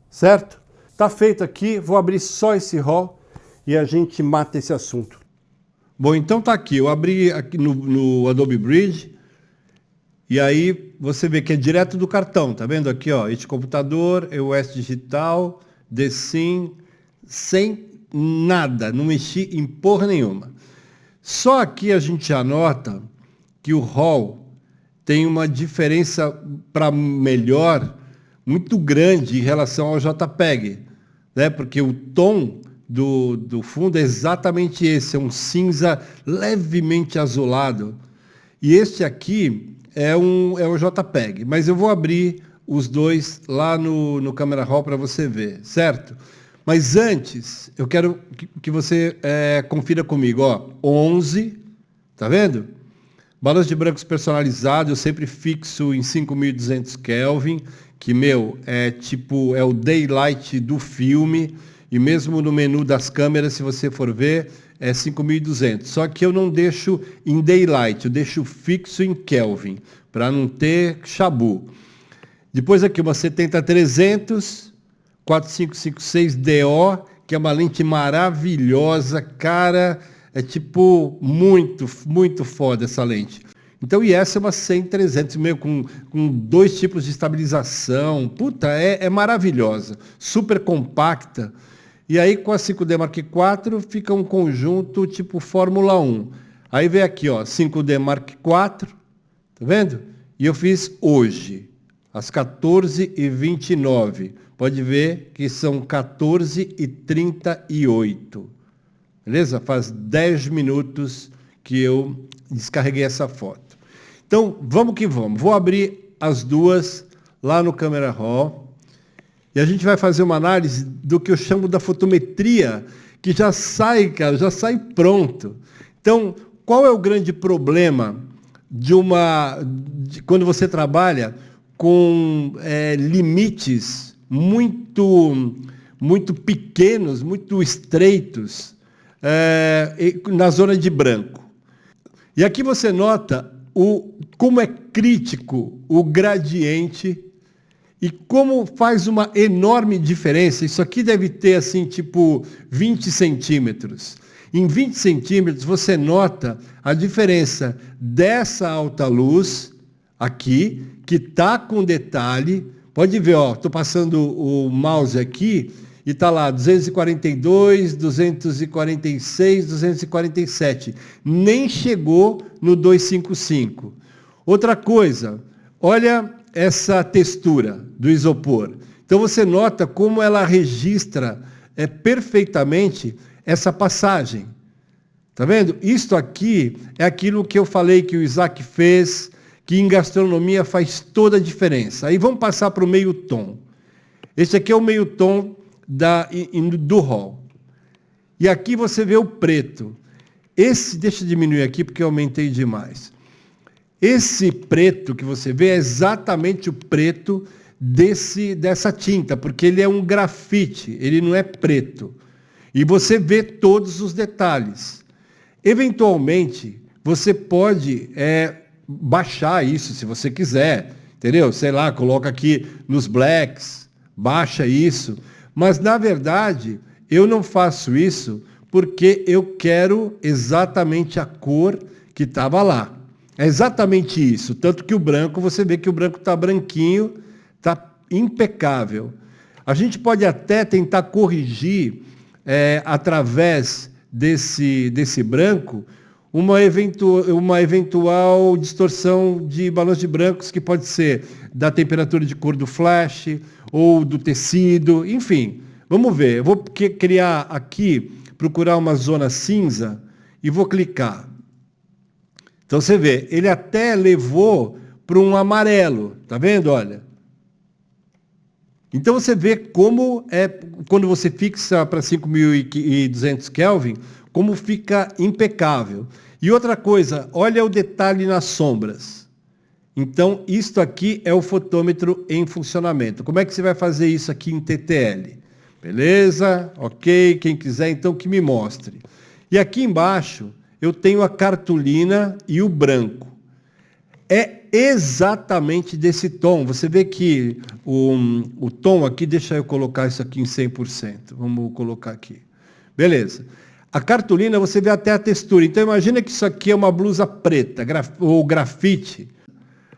certo? Tá feito aqui, vou abrir só esse RAW e a gente mata esse assunto. Bom, então tá aqui, eu abri aqui no Adobe Bridge e aí você vê que é direto do cartão, tá vendo aqui, ó, este computador, EOS Digital, DSIM, sem nada, não mexi em porra nenhuma. Só aqui a gente já nota que o RAW tem uma diferença para melhor muito grande em relação ao JPEG, né? Porque o tom do fundo é exatamente esse, é um cinza levemente azulado. E este aqui é um JPEG, mas eu vou abrir os dois lá no Camera Raw para você ver, certo? Mas antes, eu quero que você confira comigo, ó, 11, tá vendo? Balanço de brancos personalizado, eu sempre fixo em 5.200 Kelvin, que, é o daylight do filme, e mesmo no menu das câmeras, se você for ver, é 5.200. Só que eu não deixo em daylight, eu deixo fixo em Kelvin, para não ter chabu. Depois aqui uma 70-300, 4556 DO, que é uma lente maravilhosa, cara, É tipo muito, muito foda essa lente. Então, e essa é uma 100-300, meio com 2 tipos de estabilização. Puta, é maravilhosa. Super compacta. E aí, com a 5D Mark IV, fica um conjunto tipo Fórmula 1. Aí vem aqui, ó, 5D Mark IV, tá vendo? E eu fiz hoje, às 14h29. Pode ver que são 14h38. Beleza? Faz 10 minutos que eu descarreguei essa foto. Então, vamos que vamos. Vou abrir as duas lá no Camera Raw. E a gente vai fazer uma análise do que eu chamo da fotometria, que já sai, cara, já sai pronto. Então, qual é o grande problema de quando você trabalha com limites muito pequenos, muito estreitos, na zona de branco? E aqui você nota como é crítico o gradiente e como faz uma enorme diferença. Isso aqui deve ter, assim, tipo 20 centímetros. Em 20 centímetros, você nota a diferença dessa alta luz aqui, que está com detalhe. Pode ver, ó, estou passando o mouse aqui e está lá 242, 246, 247. Nem chegou no 255. Outra coisa, olha essa textura do isopor. Então você nota como ela registra perfeitamente essa passagem. Tá vendo? Isto aqui é aquilo que eu falei que o Isaac fez, que em gastronomia faz toda a diferença. Aí vamos passar para o meio tom. Esse aqui é o meio tom do RAW. E aqui você vê o preto. Deixa eu diminuir aqui porque eu aumentei demais. Esse preto que você vê é exatamente o preto dessa tinta, porque ele é um grafite, ele não é preto. E você vê todos os detalhes. Eventualmente, você pode baixar isso, se você quiser, entendeu? Sei lá, coloca aqui nos blacks, baixa isso. Mas, na verdade, eu não faço isso porque eu quero exatamente a cor que estava lá. É exatamente isso. Tanto que o branco, você vê que o branco está branquinho, está impecável. A gente pode até tentar corrigir, através desse branco, uma eventual distorção de balões de brancos, que pode ser da temperatura de cor do flash ou do tecido, enfim. Vamos ver. Eu vou criar aqui, procurar uma zona cinza e vou clicar. Então você vê, ele até levou para um amarelo, tá vendo? Olha. Então você vê como quando você fixa para 5.200 Kelvin, como fica impecável. E outra coisa, olha o detalhe nas sombras. Então, isto aqui é o fotômetro em funcionamento. Como é que você vai fazer isso aqui em TTL? Beleza? Ok, quem quiser então que me mostre. E aqui embaixo eu tenho a cartolina e o branco. É exatamente desse tom. Você vê que o tom aqui, deixa eu colocar isso aqui em 100%. Vamos colocar aqui. Beleza. A cartolina, você vê até a textura. Então, imagina que isso aqui é uma blusa preta, ou grafite.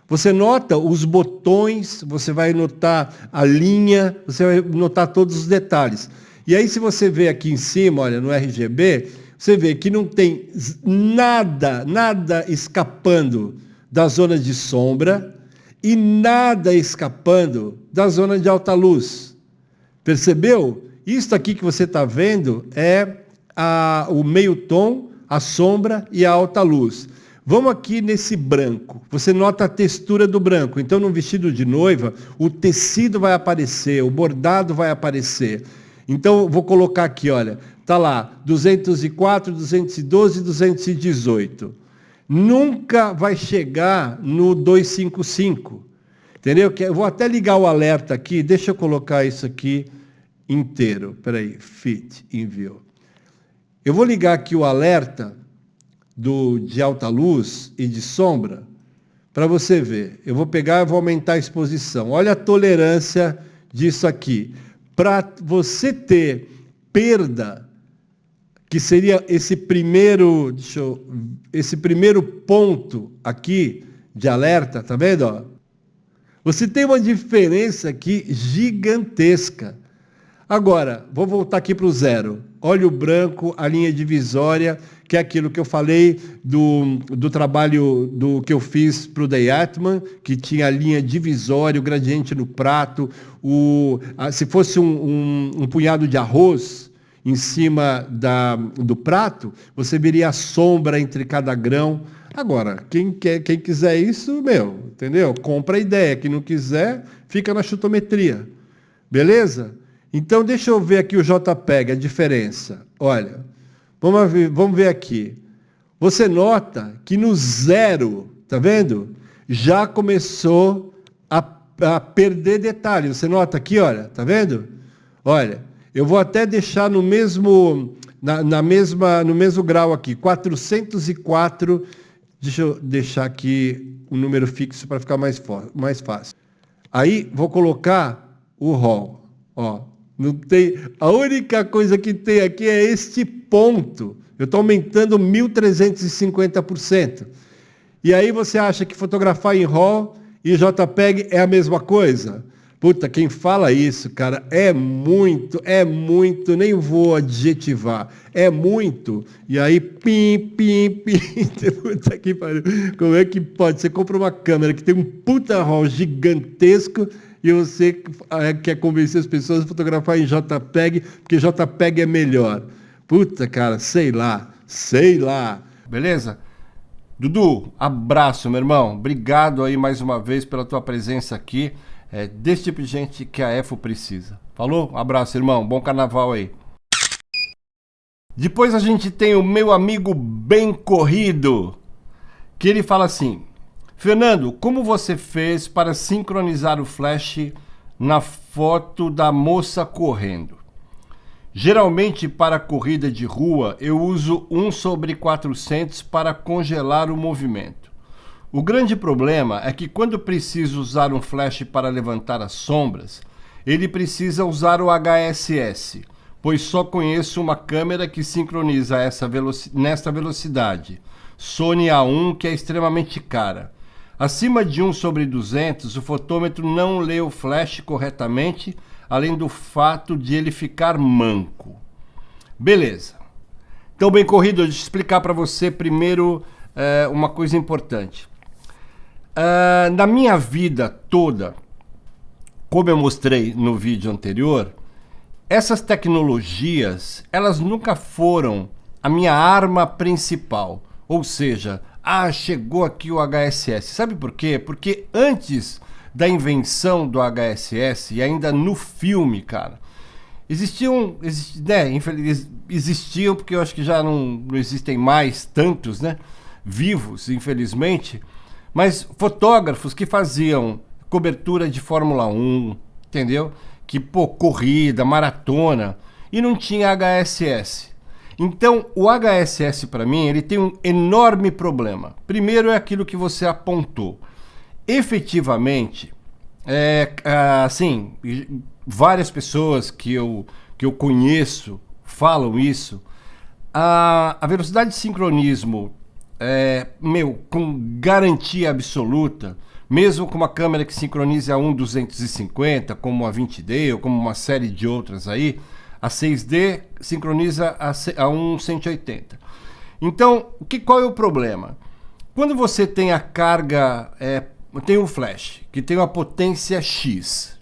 Você nota os botões, você vai notar a linha, você vai notar todos os detalhes. E aí, se você vê aqui em cima, olha, no RGB, você vê que não tem nada escapando da zona de sombra e nada escapando da zona de alta luz. Percebeu? Isso aqui que você está vendo é o meio tom, a sombra e a alta luz. Vamos aqui nesse branco. Você nota a textura do branco. Então, no vestido de noiva, o tecido vai aparecer, o bordado vai aparecer. Então, vou colocar aqui, olha, está lá, 204, 212, 218. Nunca vai chegar no 255. Entendeu? Eu vou até ligar o alerta aqui, deixa eu colocar isso aqui inteiro. Espera aí, fit, envio. Eu vou ligar aqui o alerta de alta luz e de sombra, para você ver. Eu vou pegar e vou aumentar a exposição. Olha a tolerância disso aqui. Para você ter perda, que seria esse primeiro, esse primeiro ponto aqui de alerta, tá vendo? Ó? Você tem uma diferença aqui gigantesca. Agora, vou voltar aqui para o zero. Olha o branco, a linha divisória, que é aquilo que eu falei do trabalho que eu fiz para o Day Atman, que tinha a linha divisória, o gradiente no prato, se fosse um punhado de arroz em cima do prato, você veria a sombra entre cada grão. Agora, quem quiser isso, entendeu? Compra a ideia. Quem não quiser, fica na chutometria. Beleza? Então, deixa eu ver aqui o JPEG, a diferença. Olha, vamos ver aqui. Você nota que no zero, tá vendo? Já começou a perder detalhes. Você nota aqui, olha, tá vendo? Olha, eu vou até deixar no mesmo grau aqui, 404. Deixa eu deixar aqui um número fixo para ficar mais fácil. Aí, vou colocar o RAW, ó. Não tem, a única coisa que tem aqui é este ponto. Eu estou aumentando 1.350%. E aí você acha que fotografar em RAW e JPEG é a mesma coisa? Puta, quem fala isso, cara, é muito, nem vou adjetivar, é muito. E aí, pim. Puta que pariu. Como é que pode? Você compra uma câmera que tem um puta RAW gigantesco e você quer convencer as pessoas a fotografar em JPEG, porque JPEG é melhor. Puta, cara, sei lá. Beleza? Dudu, abraço, meu irmão. Obrigado aí mais uma vez pela tua presença aqui. É desse tipo de gente que a EFO precisa. Falou? Abraço, irmão. Bom carnaval aí. Depois a gente tem o meu amigo Bem Corrido, que ele fala assim: Fernando, como você fez para sincronizar o flash na foto da moça correndo? Geralmente, para corrida de rua, eu uso 1/400 para congelar o movimento. O grande problema é que quando preciso usar um flash para levantar as sombras, ele precisa usar o HSS, pois só conheço uma câmera que sincroniza nesta velocidade, Sony A1, que é extremamente cara. Acima de 1/200, o fotômetro não lê o flash corretamente, além do fato de ele ficar manco. Beleza. Então, Bem Corrido, deixa eu explicar para você primeiro uma coisa importante. Na minha vida toda, como eu mostrei no vídeo anterior, essas tecnologias, elas nunca foram a minha arma principal. Ou seja, chegou aqui o HSS. Sabe por quê? Porque antes da invenção do HSS, e ainda no filme, cara, existiam, porque eu acho que já não existem mais tantos, né, vivos, infelizmente, mas fotógrafos que faziam cobertura de Fórmula 1, entendeu? Que, corrida, maratona, e não tinha HSS. Então, o HSS, para mim, ele tem um enorme problema. Primeiro é aquilo que você apontou. Efetivamente, assim, várias pessoas que eu conheço falam isso. A velocidade de sincronismo, com garantia absoluta, mesmo com uma câmera que sincronize a 1/250, como a 20D ou como uma série de outras aí, a 6D sincroniza a 1/180. Então, qual é o problema? Quando você tem a carga, tem um flash, que tem uma potência X,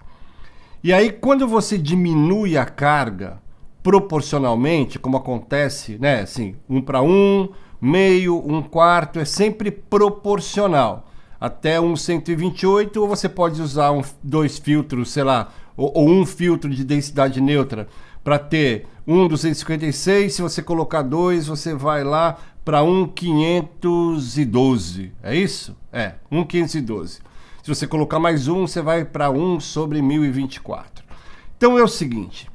e aí quando você diminui a carga proporcionalmente, como acontece, né, assim, 1:1, meio, 1/4, é sempre proporcional. Até 1/128, ou você pode usar dois filtros, sei lá, ou um filtro de densidade neutra para ter 1/256. Se você colocar dois, você vai lá para 1/512. É isso? 1/512. Se você colocar mais um, você vai para 1/1024. Então é o seguinte,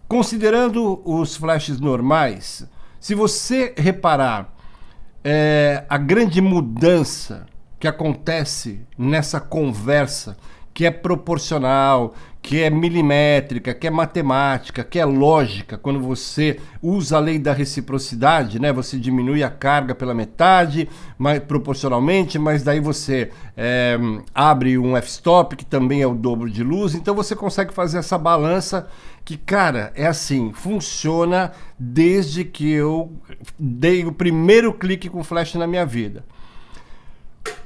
considerando os flashes normais, se você reparar a grande mudança que acontece nessa conversa que é proporcional, que é milimétrica, que é matemática, que é lógica. Quando você usa a lei da reciprocidade, né? Você diminui a carga pela metade, proporcionalmente, mas daí você abre um f-stop, que também é o dobro de luz, então você consegue fazer essa balança que, cara, é assim, funciona desde que eu dei o primeiro clique com flash na minha vida.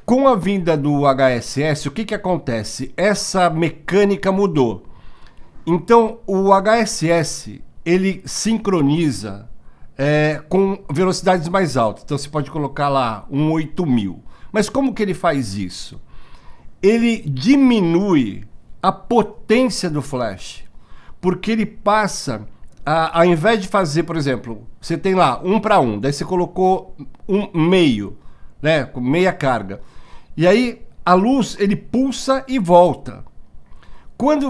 Com a vinda do HSS, o que acontece? Essa mecânica mudou. Então, o HSS, ele sincroniza com velocidades mais altas. Então, você pode colocar lá um 8000. Mas como que ele faz isso? Ele diminui a potência do flash, porque ele passa, ao invés de fazer, por exemplo, você tem lá 1:1, daí você colocou meio, né, com meia carga. E aí a luz, ele pulsa e volta.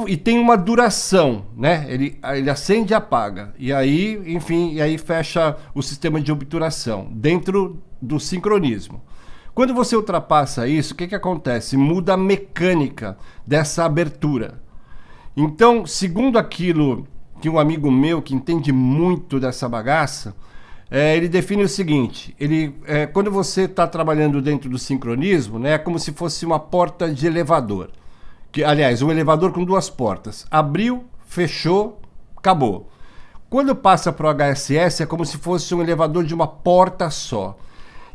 E tem uma duração, né? Ele acende e apaga. E aí, enfim, e aí fecha o sistema de obturação dentro do sincronismo. Quando você ultrapassa isso, o que acontece? Muda a mecânica dessa abertura. Então, segundo aquilo que um amigo meu que entende muito dessa bagaça, ele define o seguinte: quando você está trabalhando dentro do sincronismo, né, é como se fosse uma porta de elevador. Aliás, um elevador com duas portas. Abriu, fechou, acabou. Quando passa para o HSS, é como se fosse um elevador de uma porta só.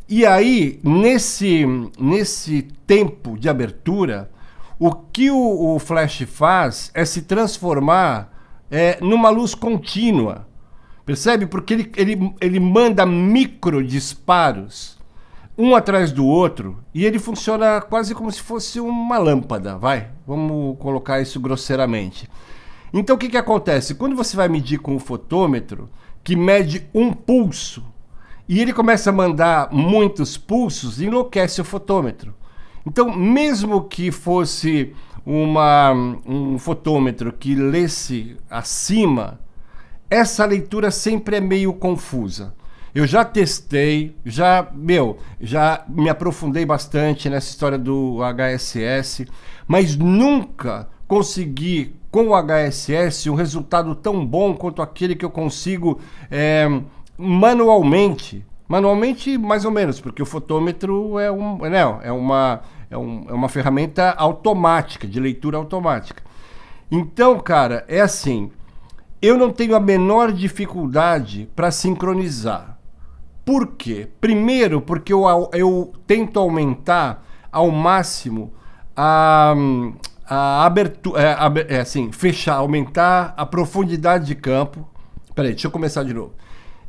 E aí, nesse tempo de abertura, o que o flash faz é se transformar numa luz contínua. Percebe? Porque ele manda micro disparos, um atrás do outro, e ele funciona quase como se fosse uma lâmpada, vamos colocar isso grosseiramente. Então o que acontece? Quando você vai medir com o fotômetro, que mede um pulso, e ele começa a mandar muitos pulsos, enlouquece o fotômetro. Então, mesmo que fosse um fotômetro que lesse acima, essa leitura sempre é meio confusa. Eu já testei, já me aprofundei bastante nessa história do HSS, mas nunca consegui com o HSS um resultado tão bom quanto aquele que eu consigo manualmente. Manualmente, mais ou menos, porque o fotômetro é uma ferramenta automática, de leitura automática. Então, cara, é assim, eu não tenho a menor dificuldade para sincronizar. Por quê? Primeiro, porque eu tento aumentar ao máximo a abertura, fechar, aumentar a profundidade de campo. Peraí, deixa eu começar de novo.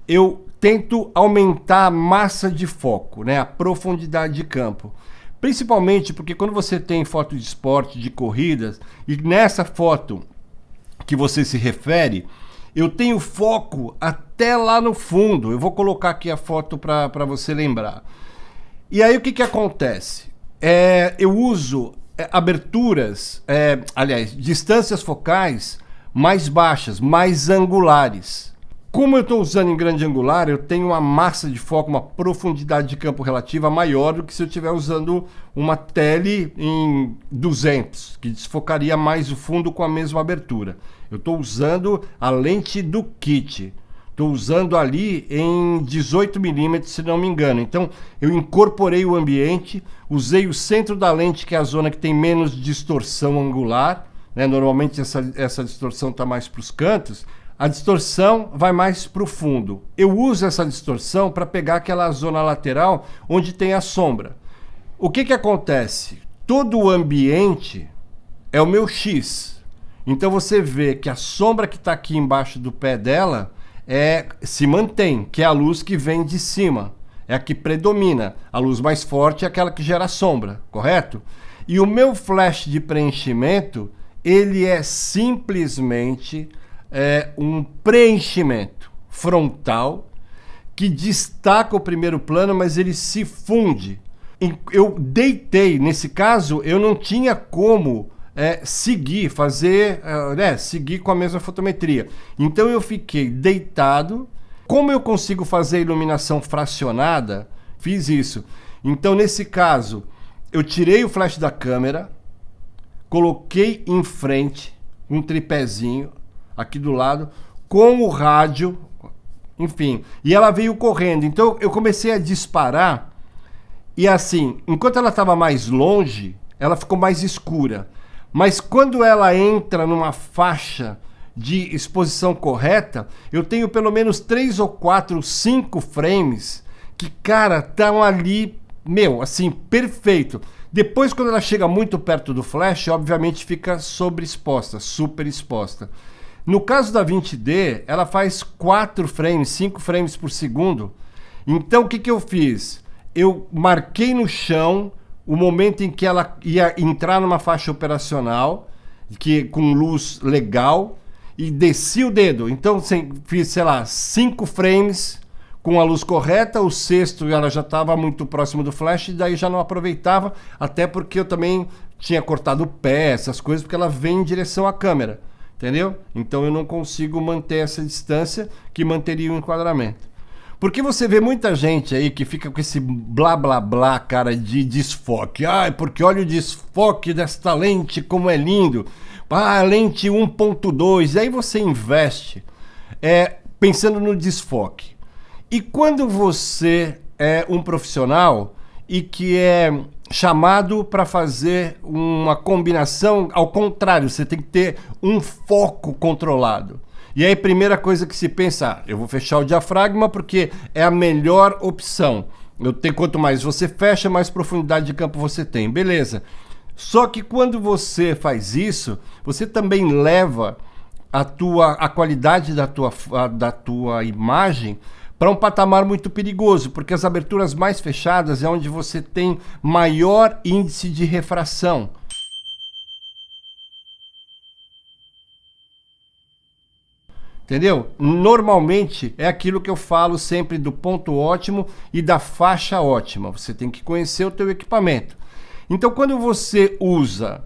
Eu tento aumentar a massa de foco, né, a profundidade de campo. Principalmente porque quando você tem foto de esporte, de corridas, e nessa foto que você se refere, eu tenho foco até lá no fundo. Eu vou colocar aqui a foto para você lembrar. E aí o que acontece? Eu uso aberturas, distâncias focais mais baixas, mais angulares. Como eu estou usando em grande angular, eu tenho uma massa de foco, uma profundidade de campo relativa maior do que se eu estiver usando uma tele em 200, que desfocaria mais o fundo com a mesma abertura. Eu estou usando a lente do kit. Estou usando ali em 18mm, se não me engano. Então, eu incorporei o ambiente, usei o centro da lente, que é a zona que tem menos distorção angular, né? Normalmente essa distorção está mais para os cantos. A distorção vai mais para o fundo. Eu uso essa distorção para pegar aquela zona lateral onde tem a sombra. O que acontece? Todo o ambiente é o meu X. Então você vê que a sombra que está aqui embaixo do pé dela se mantém, que é a luz que vem de cima. É a que predomina. A luz mais forte é aquela que gera sombra, correto? E o meu flash de preenchimento, ele é simplesmente um preenchimento frontal que destaca o primeiro plano, mas ele se funde. Eu deitei, nesse caso, eu não tinha como seguir com a mesma fotometria. Então eu fiquei deitado. Como eu consigo fazer a iluminação fracionada, fiz isso. Então, nesse caso, eu tirei o flash da câmera, coloquei em frente um tripézinho aqui do lado com o rádio, enfim, e ela veio correndo. Então eu comecei a disparar e assim, enquanto ela estava mais longe, ela ficou mais escura. Mas quando ela entra numa faixa de exposição correta, eu tenho pelo menos 3 ou 4, 5 frames que, cara, estão ali, meu, assim, perfeito. Depois, quando ela chega muito perto do flash, obviamente fica sobreexposta, super exposta. No caso da 20D, ela faz 4 frames, 5 frames por segundo. Então, o que eu fiz? Eu marquei no chão o momento em que ela ia entrar numa faixa operacional, com luz legal, e desci o dedo. Então, fiz, sei lá, 5 frames com a luz correta, o sexto ela já estava muito próximo do flash, e daí já não aproveitava, até porque eu também tinha cortado o pé, essas coisas, porque ela vem em direção à câmera, entendeu? Então eu não consigo manter essa distância que manteria o enquadramento. Porque você vê muita gente aí que fica com esse blá blá blá, cara, de desfoque. Ai, porque olha o desfoque desta lente, como é lindo. Ah, lente 1.2. Aí você investe pensando no desfoque. E quando você é um profissional e que é chamado para fazer uma combinação, ao contrário, você tem que ter um foco controlado. E aí, primeira coisa que se pensa, eu vou fechar o diafragma porque é a melhor opção. Quanto mais você fecha, mais profundidade de campo você tem. Beleza. Só que quando você faz isso, você também leva a qualidade da tua imagem para um patamar muito perigoso, porque as aberturas mais fechadas é onde você tem maior índice de refração. Entendeu? Normalmente é aquilo que eu falo sempre do ponto ótimo e da faixa ótima. Você tem que conhecer o teu equipamento. Então, quando você usa,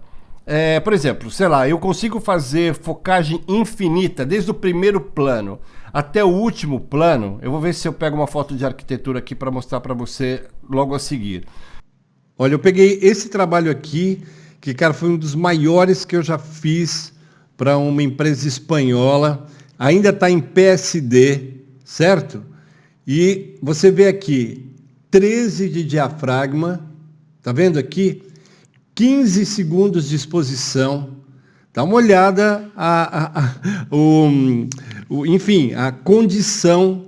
por exemplo, sei lá, eu consigo fazer focagem infinita desde o primeiro plano até o último plano. Eu vou ver se eu pego uma foto de arquitetura aqui para mostrar para você logo a seguir. Olha, eu peguei esse trabalho aqui, que, cara, foi um dos maiores que eu já fiz para uma empresa espanhola. Ainda está em PSD, certo? E você vê aqui, 13 de diafragma, tá vendo aqui? 15 segundos de exposição. Dá uma olhada, enfim, a condição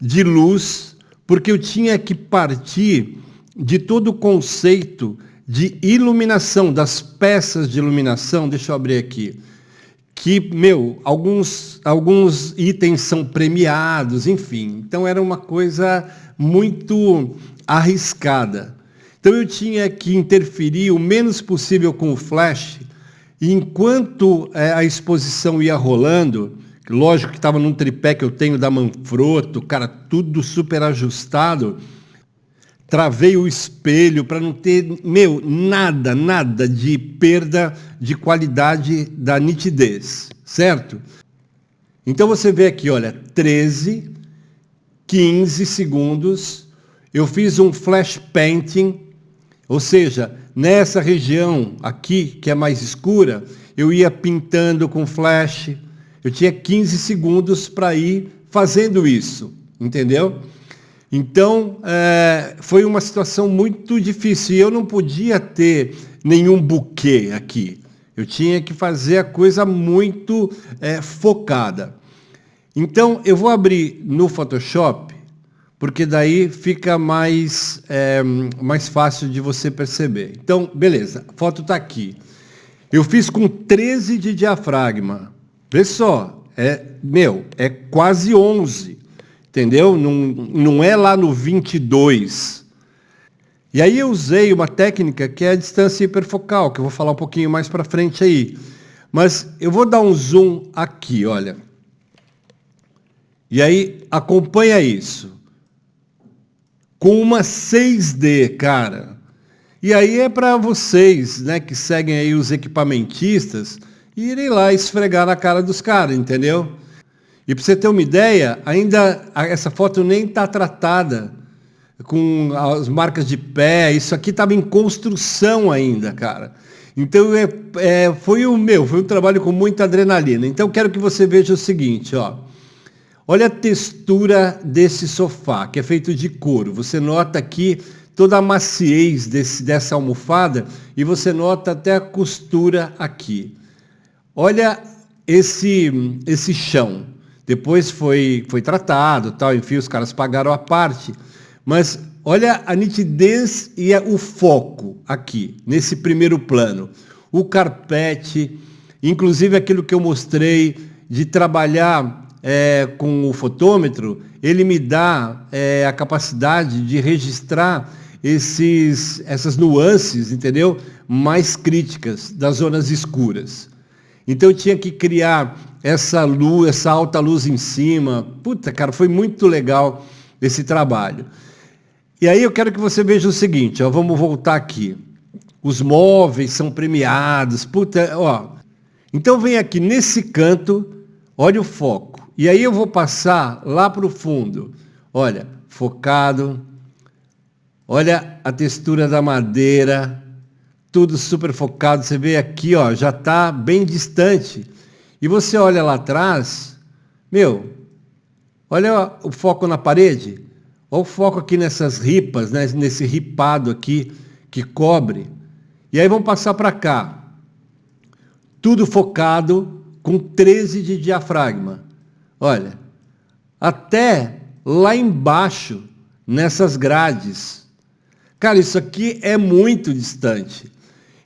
de luz, porque eu tinha que partir de todo o conceito de iluminação, das peças de iluminação. Deixa eu abrir aqui. Que, alguns itens são premiados, enfim. Então era uma coisa muito arriscada. Então eu tinha que interferir o menos possível com o flash, e enquanto a exposição ia rolando, lógico que estava num tripé que eu tenho da Manfrotto, cara, tudo super ajustado, travei o espelho para não ter, nada de perda de qualidade da nitidez, certo? Então você vê aqui, olha, 13, 15 segundos, eu fiz um flash painting, ou seja, nessa região aqui, que é mais escura, eu ia pintando com flash, eu tinha 15 segundos para ir fazendo isso, entendeu? Então, foi uma situação muito difícil. E eu não podia ter nenhum buquê aqui. Eu tinha que fazer a coisa muito focada. Então, eu vou abrir no Photoshop, porque daí fica mais fácil de você perceber. Então, beleza, a foto está aqui. Eu fiz com 13 de diafragma. Vê só, é quase 11. Entendeu? Não é lá no 22. E aí eu usei uma técnica que é a distância hiperfocal, que eu vou falar um pouquinho mais para frente aí. Mas eu vou dar um zoom aqui, olha. E aí acompanha isso. Com uma 6D, cara. E aí é para vocês, né, que seguem aí os equipamentistas, irem lá esfregar na cara dos caras, entendeu? E para você ter uma ideia, ainda essa foto nem está tratada com as marcas de pé, isso aqui estava em construção ainda, cara. Então foi um trabalho com muita adrenalina. Então quero que você veja o seguinte, ó. Olha a textura desse sofá, que é feito de couro. Você nota aqui toda a maciez dessa almofada e você nota até a costura aqui. Olha esse chão. Depois foi tratado, tal, enfim, os caras pagaram a parte. Mas olha a nitidez e o foco aqui, nesse primeiro plano. O carpete, inclusive aquilo que eu mostrei de trabalhar com o fotômetro, ele me dá a capacidade de registrar essas nuances, entendeu? Mais críticas das zonas escuras. Então eu tinha que criar essa luz, essa alta luz em cima. Puta, cara, foi muito legal esse trabalho. E aí eu quero que você veja o seguinte, ó, vamos voltar aqui. Os móveis são premiados, puta, ó. Então vem aqui nesse canto, olha o foco. E aí eu vou passar lá para o fundo. Olha, focado. Olha a textura da madeira. Tudo super focado. Você vê aqui, ó, já está bem distante. E você olha lá atrás, olha o foco na parede. Olha o foco aqui nessas ripas, né, nesse ripado aqui que cobre. E aí vamos passar para cá. Tudo focado com 13 de diafragma. Olha, até lá embaixo, nessas grades. Cara, isso aqui é muito distante.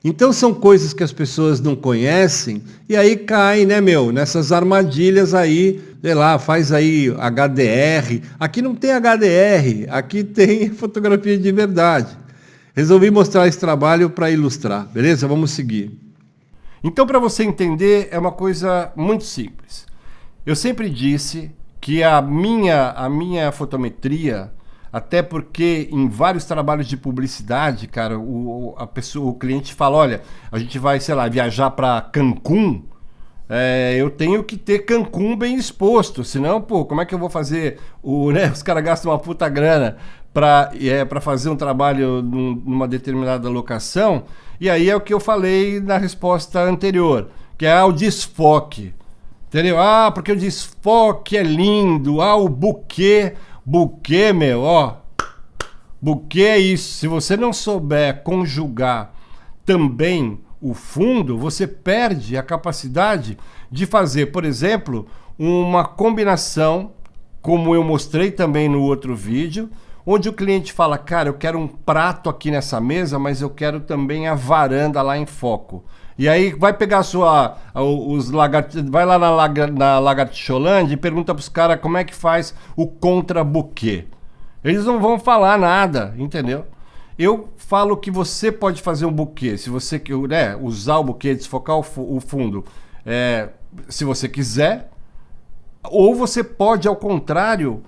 Então são coisas que as pessoas não conhecem e aí caem, né, nessas armadilhas aí, sei lá, faz aí HDR. Aqui não tem HDR, aqui tem fotografia de verdade. Resolvi mostrar esse trabalho para ilustrar, beleza? Vamos seguir. Então, para você entender, é uma coisa muito simples. Eu sempre disse que a minha fotometria, até porque em vários trabalhos de publicidade, cara, o cliente fala, olha, a gente vai, sei lá, viajar para Cancún, eu tenho que ter Cancún bem exposto, senão, pô, como é que eu vou fazer? Os caras gastam uma puta grana para fazer um trabalho numa determinada locação, e aí é o que eu falei na resposta anterior, que é o desfoque. Entendeu? Porque o desfoque é lindo. O buquê, ó. Buquê é isso. Se você não souber conjugar também o fundo, você perde a capacidade de fazer, por exemplo, uma combinação, como eu mostrei também no outro vídeo, onde o cliente fala, cara, eu quero um prato aqui nessa mesa, mas eu quero também a varanda lá em foco. E aí vai pegar vai lá na Lagartixolândia e pergunta para os caras como é que faz o contra-buquê. Eles não vão falar nada, entendeu? Eu falo que você pode fazer um buquê, se você usar o buquê, desfocar o fundo, se você quiser, ou você pode, ao contrário,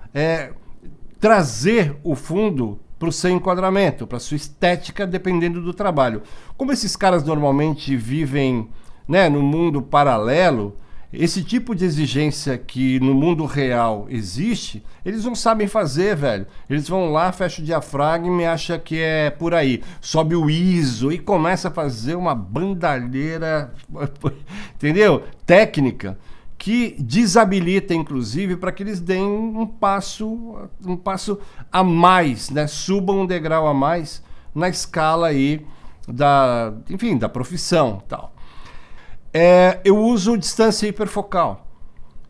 trazer o fundo para o seu enquadramento, para a sua estética, dependendo do trabalho. Como esses caras normalmente vivem, né, no mundo paralelo, esse tipo de exigência que no mundo real existe, eles não sabem fazer, velho. Eles vão lá, fecham o diafragma e acham que é por aí. Sobe o ISO e começa a fazer uma bandalheira, entendeu? Técnica, que desabilita, inclusive, para que eles deem um passo a mais, né? Subam um degrau a mais na escala aí da profissão, tal. Eu uso distância hiperfocal,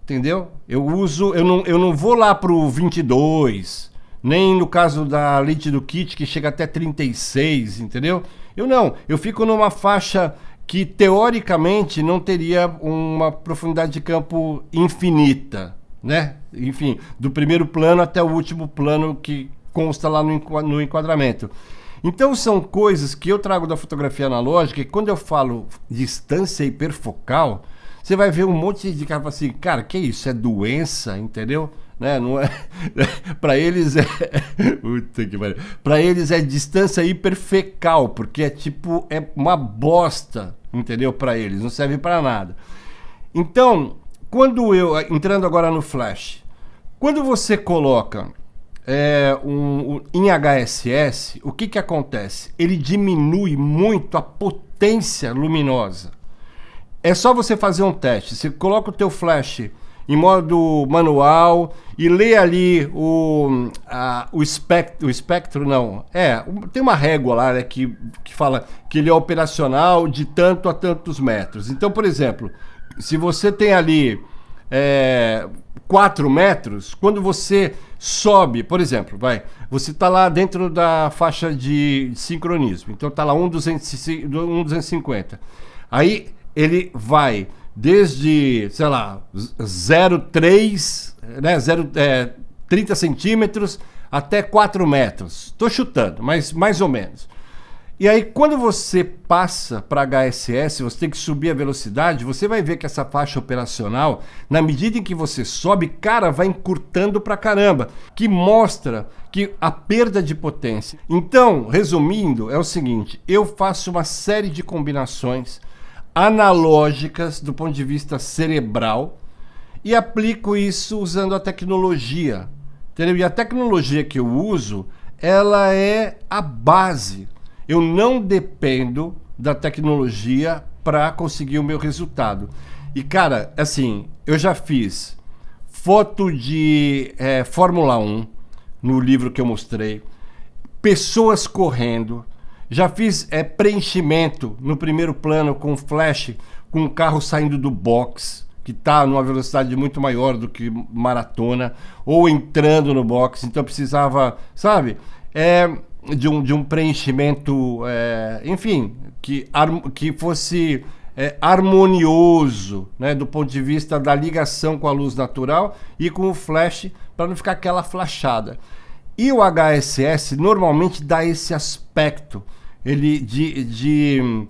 entendeu? Eu não vou lá pro 22, nem no caso da lente do kit que chega até 36, entendeu? Eu fico numa faixa que teoricamente não teria uma profundidade de campo infinita, né? Enfim, do primeiro plano até o último plano que consta lá no enquadramento. Então são coisas que eu trago da fotografia analógica e quando eu falo distância hiperfocal, você vai ver um monte de cara assim, cara, que isso? É doença, entendeu? Né? Não é... para eles puta que pariu. Para eles é distância hiperfecal, porque é uma bosta, entendeu? Para eles, não serve para nada. Então, entrando agora no flash, quando você coloca em HSS, o que acontece? Ele diminui muito a potência luminosa. É só você fazer um teste. Você coloca o teu flash em modo manual e lê ali o espectro, não. Tem uma régua lá, né, que fala que ele é operacional de tanto a tantos metros. Então, por exemplo, se você tem ali 4 metros, quando você sobe, por exemplo, você está lá dentro da faixa de sincronismo, então está lá 1,250. Aí ele vai desde, sei lá, 0,3, né, 30 centímetros até 4 metros. Estou chutando, mas mais ou menos. E aí, quando você passa para HSS, você tem que subir a velocidade, você vai ver que essa faixa operacional, na medida em que você sobe, cara, vai encurtando pra caramba, que mostra que a perda de potência. Então, resumindo, é o seguinte, eu faço uma série de combinações analógicas do ponto de vista cerebral e aplico isso usando a tecnologia, entendeu? E a tecnologia que eu uso, ela é a base. Eu não dependo da tecnologia para conseguir o meu resultado. E, cara, assim, eu já fiz foto de Fórmula 1, no livro que eu mostrei, pessoas correndo, já fiz preenchimento no primeiro plano com flash, com um carro saindo do box, que está numa velocidade muito maior do que maratona, ou entrando no box, então precisava, sabe, de um preenchimento, enfim, que fosse harmonioso, né, do ponto de vista da ligação com a luz natural e com o flash, para não ficar aquela flashada. E o HSS normalmente dá esse aspecto ele de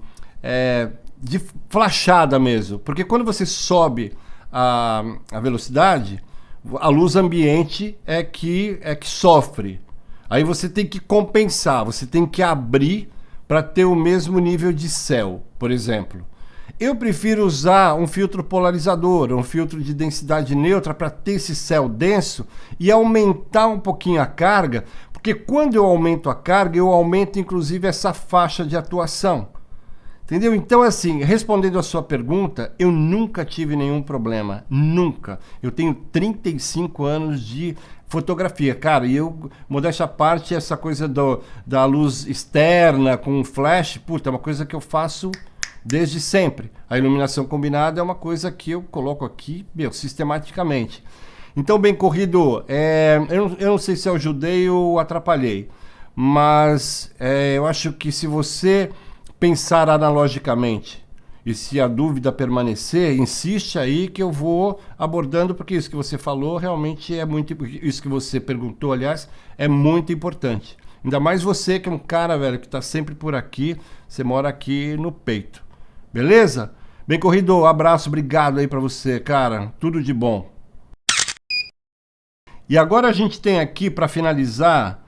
flashada mesmo, porque quando você sobe a velocidade, a luz ambiente é que sofre. Aí você tem que compensar, você tem que abrir para ter o mesmo nível de céu, por exemplo. Eu prefiro usar um filtro polarizador, um filtro de densidade neutra para ter esse céu denso e aumentar um pouquinho a carga, porque quando eu aumento a carga, eu aumento inclusive essa faixa de atuação. Entendeu? Então, assim, respondendo a sua pergunta, eu nunca tive nenhum problema, nunca. Eu tenho 35 anos de fotografia, cara, e eu, modéstia à parte, essa coisa da luz externa com flash, puta, é uma coisa que eu faço desde sempre. A iluminação combinada é uma coisa que eu coloco aqui, sistematicamente. Então, bem corrido, eu não sei se eu ajudei ou atrapalhei, mas eu acho que se você pensar analogicamente e se a dúvida permanecer, insiste aí que eu vou abordando, porque isso que você falou realmente é muito, isso que você perguntou, aliás, é muito importante. Ainda mais você que é um cara, velho, que está sempre por aqui, você mora aqui no peito. Beleza? Bem corrido, abraço, obrigado aí para você, cara. Tudo de bom. E agora a gente tem aqui, para finalizar,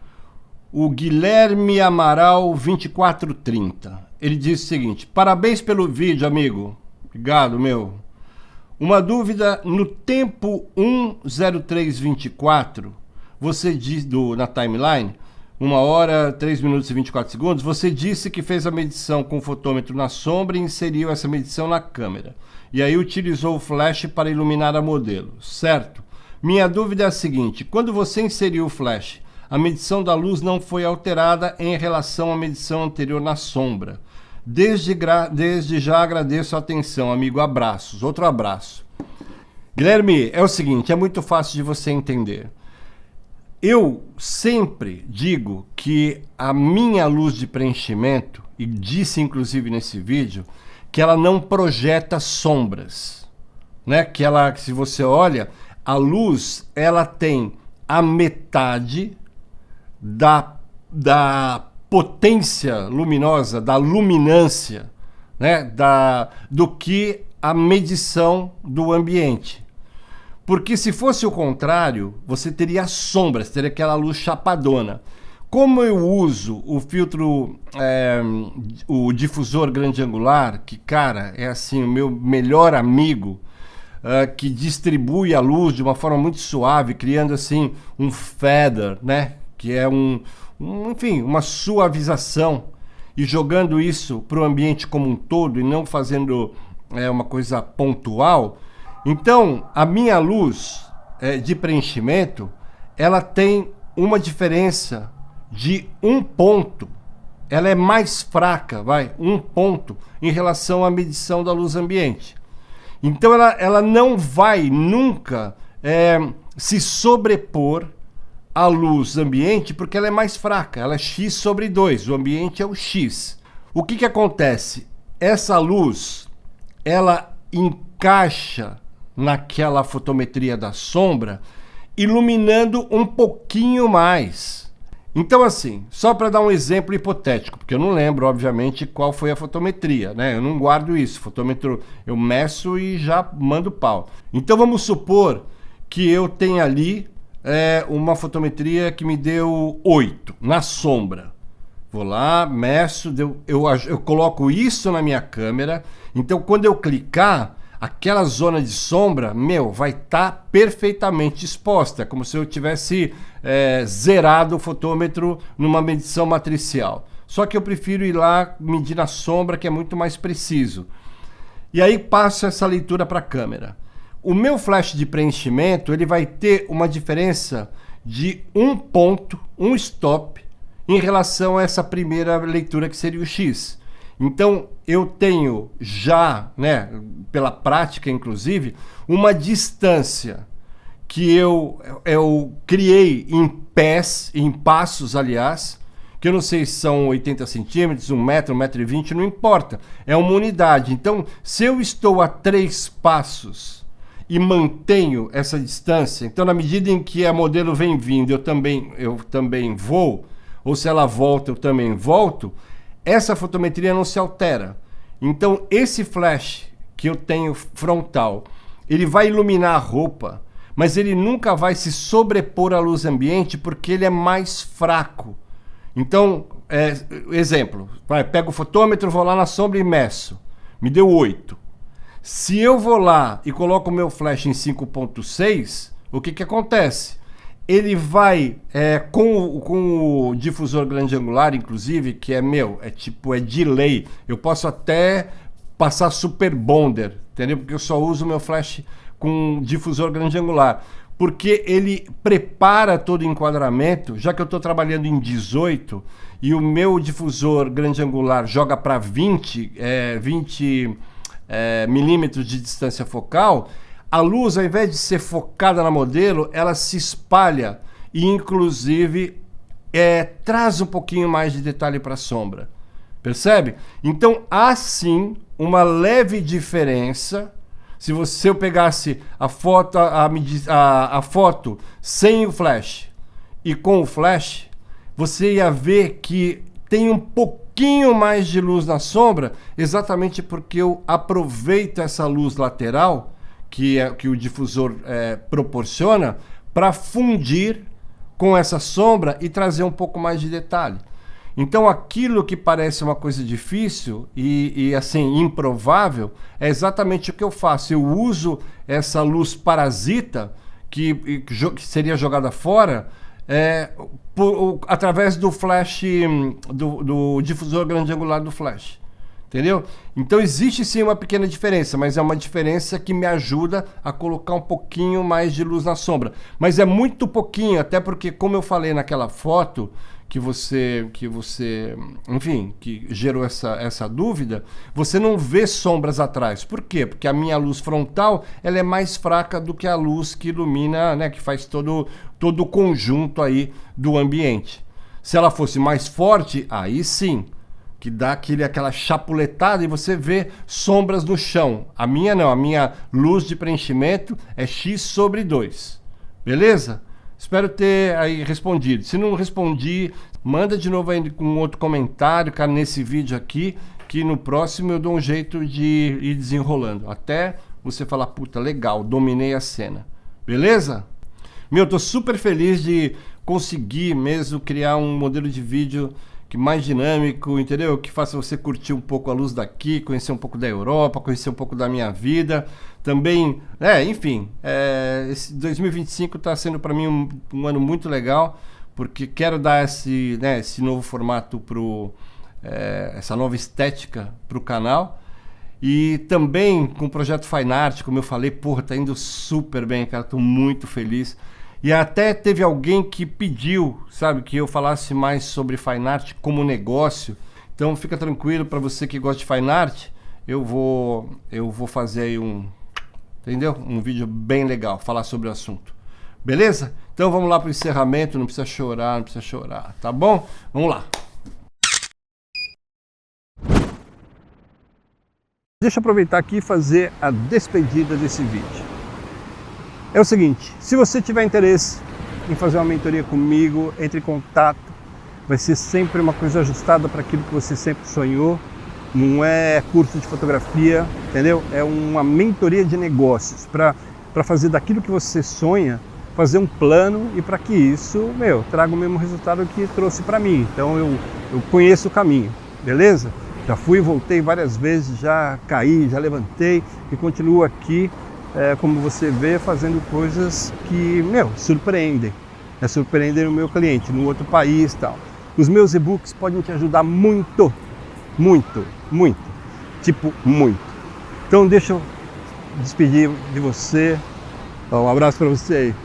o Guilherme Amaral 2430. Ele diz o seguinte: parabéns pelo vídeo, amigo. Obrigado, meu. Uma dúvida, no tempo 1:03:24, você diz, na timeline, 1 hora, 3 minutos e 24 segundos, você disse que fez a medição com o fotômetro na sombra e inseriu essa medição na câmera. E aí utilizou o flash para iluminar a modelo, certo? Minha dúvida é a seguinte: quando você inseriu o flash, a medição da luz não foi alterada em relação à medição anterior na sombra. Desde já agradeço a atenção, amigo. Abraços. Outro abraço. Guilherme, é o seguinte, é muito fácil de você entender. Eu sempre digo que a minha luz de preenchimento, e disse inclusive nesse vídeo, que ela não projeta sombras, né? Que ela, se você olha, a luz, ela tem a metade da potência luminosa, da luminância, né? Do que a medição do ambiente. Porque se fosse o contrário, você teria sombras, teria aquela luz chapadona. Como eu uso o filtro, o difusor grande angular, que, cara, é assim, o meu melhor amigo, que distribui a luz de uma forma muito suave, criando assim um feather, né? Que é enfim, uma suavização, e jogando isso para o ambiente como um todo e não fazendo uma coisa pontual. Então, a minha luz de preenchimento, ela tem uma diferença de 1 ponto. Ela é mais fraca, 1 ponto, em relação à medição da luz ambiente. Então, ela não vai nunca se sobrepor à luz ambiente, porque ela é mais fraca, ela é x sobre 2, o ambiente é o x. O que acontece? Essa luz, ela encaixa naquela fotometria da sombra, iluminando um pouquinho mais. Então, assim, só para dar um exemplo hipotético, porque eu não lembro, obviamente, qual foi a fotometria, né? Eu não guardo isso, fotômetro eu meço e já mando pau. Então, vamos supor que eu tenha ali uma fotometria que me deu 8 na sombra. Vou lá, meço, eu coloco isso na minha câmera. Então, quando eu clicar, aquela zona de sombra, vai estar perfeitamente exposta, como se eu tivesse zerado o fotômetro numa medição matricial. Só que eu prefiro ir lá medir na sombra, que é muito mais preciso. E aí passo essa leitura para a câmera. O meu flash de preenchimento, ele vai ter uma diferença de 1 ponto, 1 stop, em relação a essa primeira leitura que seria o X. Então, eu tenho já, né, pela prática inclusive, uma distância que eu criei em pés, em passos, aliás, que eu não sei se são 80 centímetros, 1 metro, 1,20 m, não importa. É uma unidade. Então, se eu estou a 3 passos e mantenho essa distância, então na medida em que a modelo vem vindo, eu também vou, ou se ela volta, eu também volto, essa fotometria não se altera. Então, esse flash que eu tenho frontal, ele vai iluminar a roupa, mas ele nunca vai se sobrepor à luz ambiente, porque ele é mais fraco. Então, exemplo, pego o fotômetro, vou lá na sombra e meço. Me deu 8. Se eu vou lá e coloco o meu flash em 5.6, o que acontece? Ele vai, com o difusor grande angular, inclusive, que é delay. Eu posso até passar super bonder, entendeu? Porque eu só uso o meu flash com difusor grande angular. Porque ele prepara todo o enquadramento, já que eu estou trabalhando em 18 e o meu difusor grande angular joga para 20 milímetros de distância focal, a luz, ao invés de ser focada na modelo, ela se espalha e, inclusive, traz um pouquinho mais de detalhe para a sombra. Percebe? Então, há sim uma leve diferença. Se eu pegasse a foto sem o flash e com o flash, você ia ver que tem um pouquinho mais de luz na sombra, exatamente porque eu aproveito essa luz lateral que o difusor proporciona para fundir com essa sombra e trazer um pouco mais de detalhe. Então, aquilo que parece uma coisa difícil e assim, improvável, é exatamente o que eu faço. Eu uso essa luz parasita, que seria jogada fora, através do flash, do difusor grande angular do flash. Entendeu? Então, existe sim uma pequena diferença, mas é uma diferença que me ajuda a colocar um pouquinho mais de luz na sombra. Mas é muito pouquinho, até porque, como eu falei naquela foto, que gerou essa dúvida, você não vê sombras atrás. Por quê? Porque a minha luz frontal, ela é mais fraca do que a luz que ilumina, né, que faz todo o conjunto aí do ambiente. Se ela fosse mais forte, aí sim, que dá aquela chapuletada e você vê sombras no chão. A minha não, a minha luz de preenchimento é x sobre 2. Beleza? Espero ter aí respondido. Se não respondi, manda de novo aí com outro comentário, cara, nesse vídeo aqui, que no próximo eu dou um jeito de ir desenrolando. Até você falar, puta, legal, dominei a cena. Beleza? Eu tô super feliz de conseguir mesmo criar um modelo de vídeo que mais dinâmico, entendeu? Que faça você curtir um pouco a luz daqui, conhecer um pouco da Europa, conhecer um pouco da minha vida. Também, enfim, esse 2025 está sendo para mim um ano muito legal, porque quero dar esse novo formato essa nova estética para o canal. E também com o projeto Fine Art, como eu falei, porra, tá indo super bem, cara, tô muito feliz. E até teve alguém que pediu, sabe, que eu falasse mais sobre Fine Art como negócio. Então fica tranquilo, para você que gosta de Fine Art, eu vou fazer aí um vídeo bem legal, falar sobre o assunto. Beleza? Então vamos lá pro encerramento, não precisa chorar, tá bom? Vamos lá. Deixa eu aproveitar aqui e fazer a despedida desse vídeo. É o seguinte, se você tiver interesse em fazer uma mentoria comigo, entre em contato. Vai ser sempre uma coisa ajustada para aquilo que você sempre sonhou. Não é curso de fotografia, entendeu? É uma mentoria de negócios para fazer daquilo que você sonha, fazer um plano e para que isso, traga o mesmo resultado que trouxe para mim. Então eu conheço o caminho, beleza? Já fui e voltei várias vezes, já caí, já levantei e continuo aqui, como você vê, fazendo coisas que, surpreendem. Surpreender o meu cliente no outro país e tal. Os meus e-books podem te ajudar muito, muito, muito. Tipo, muito. Então deixa eu despedir de você. Um abraço para você aí.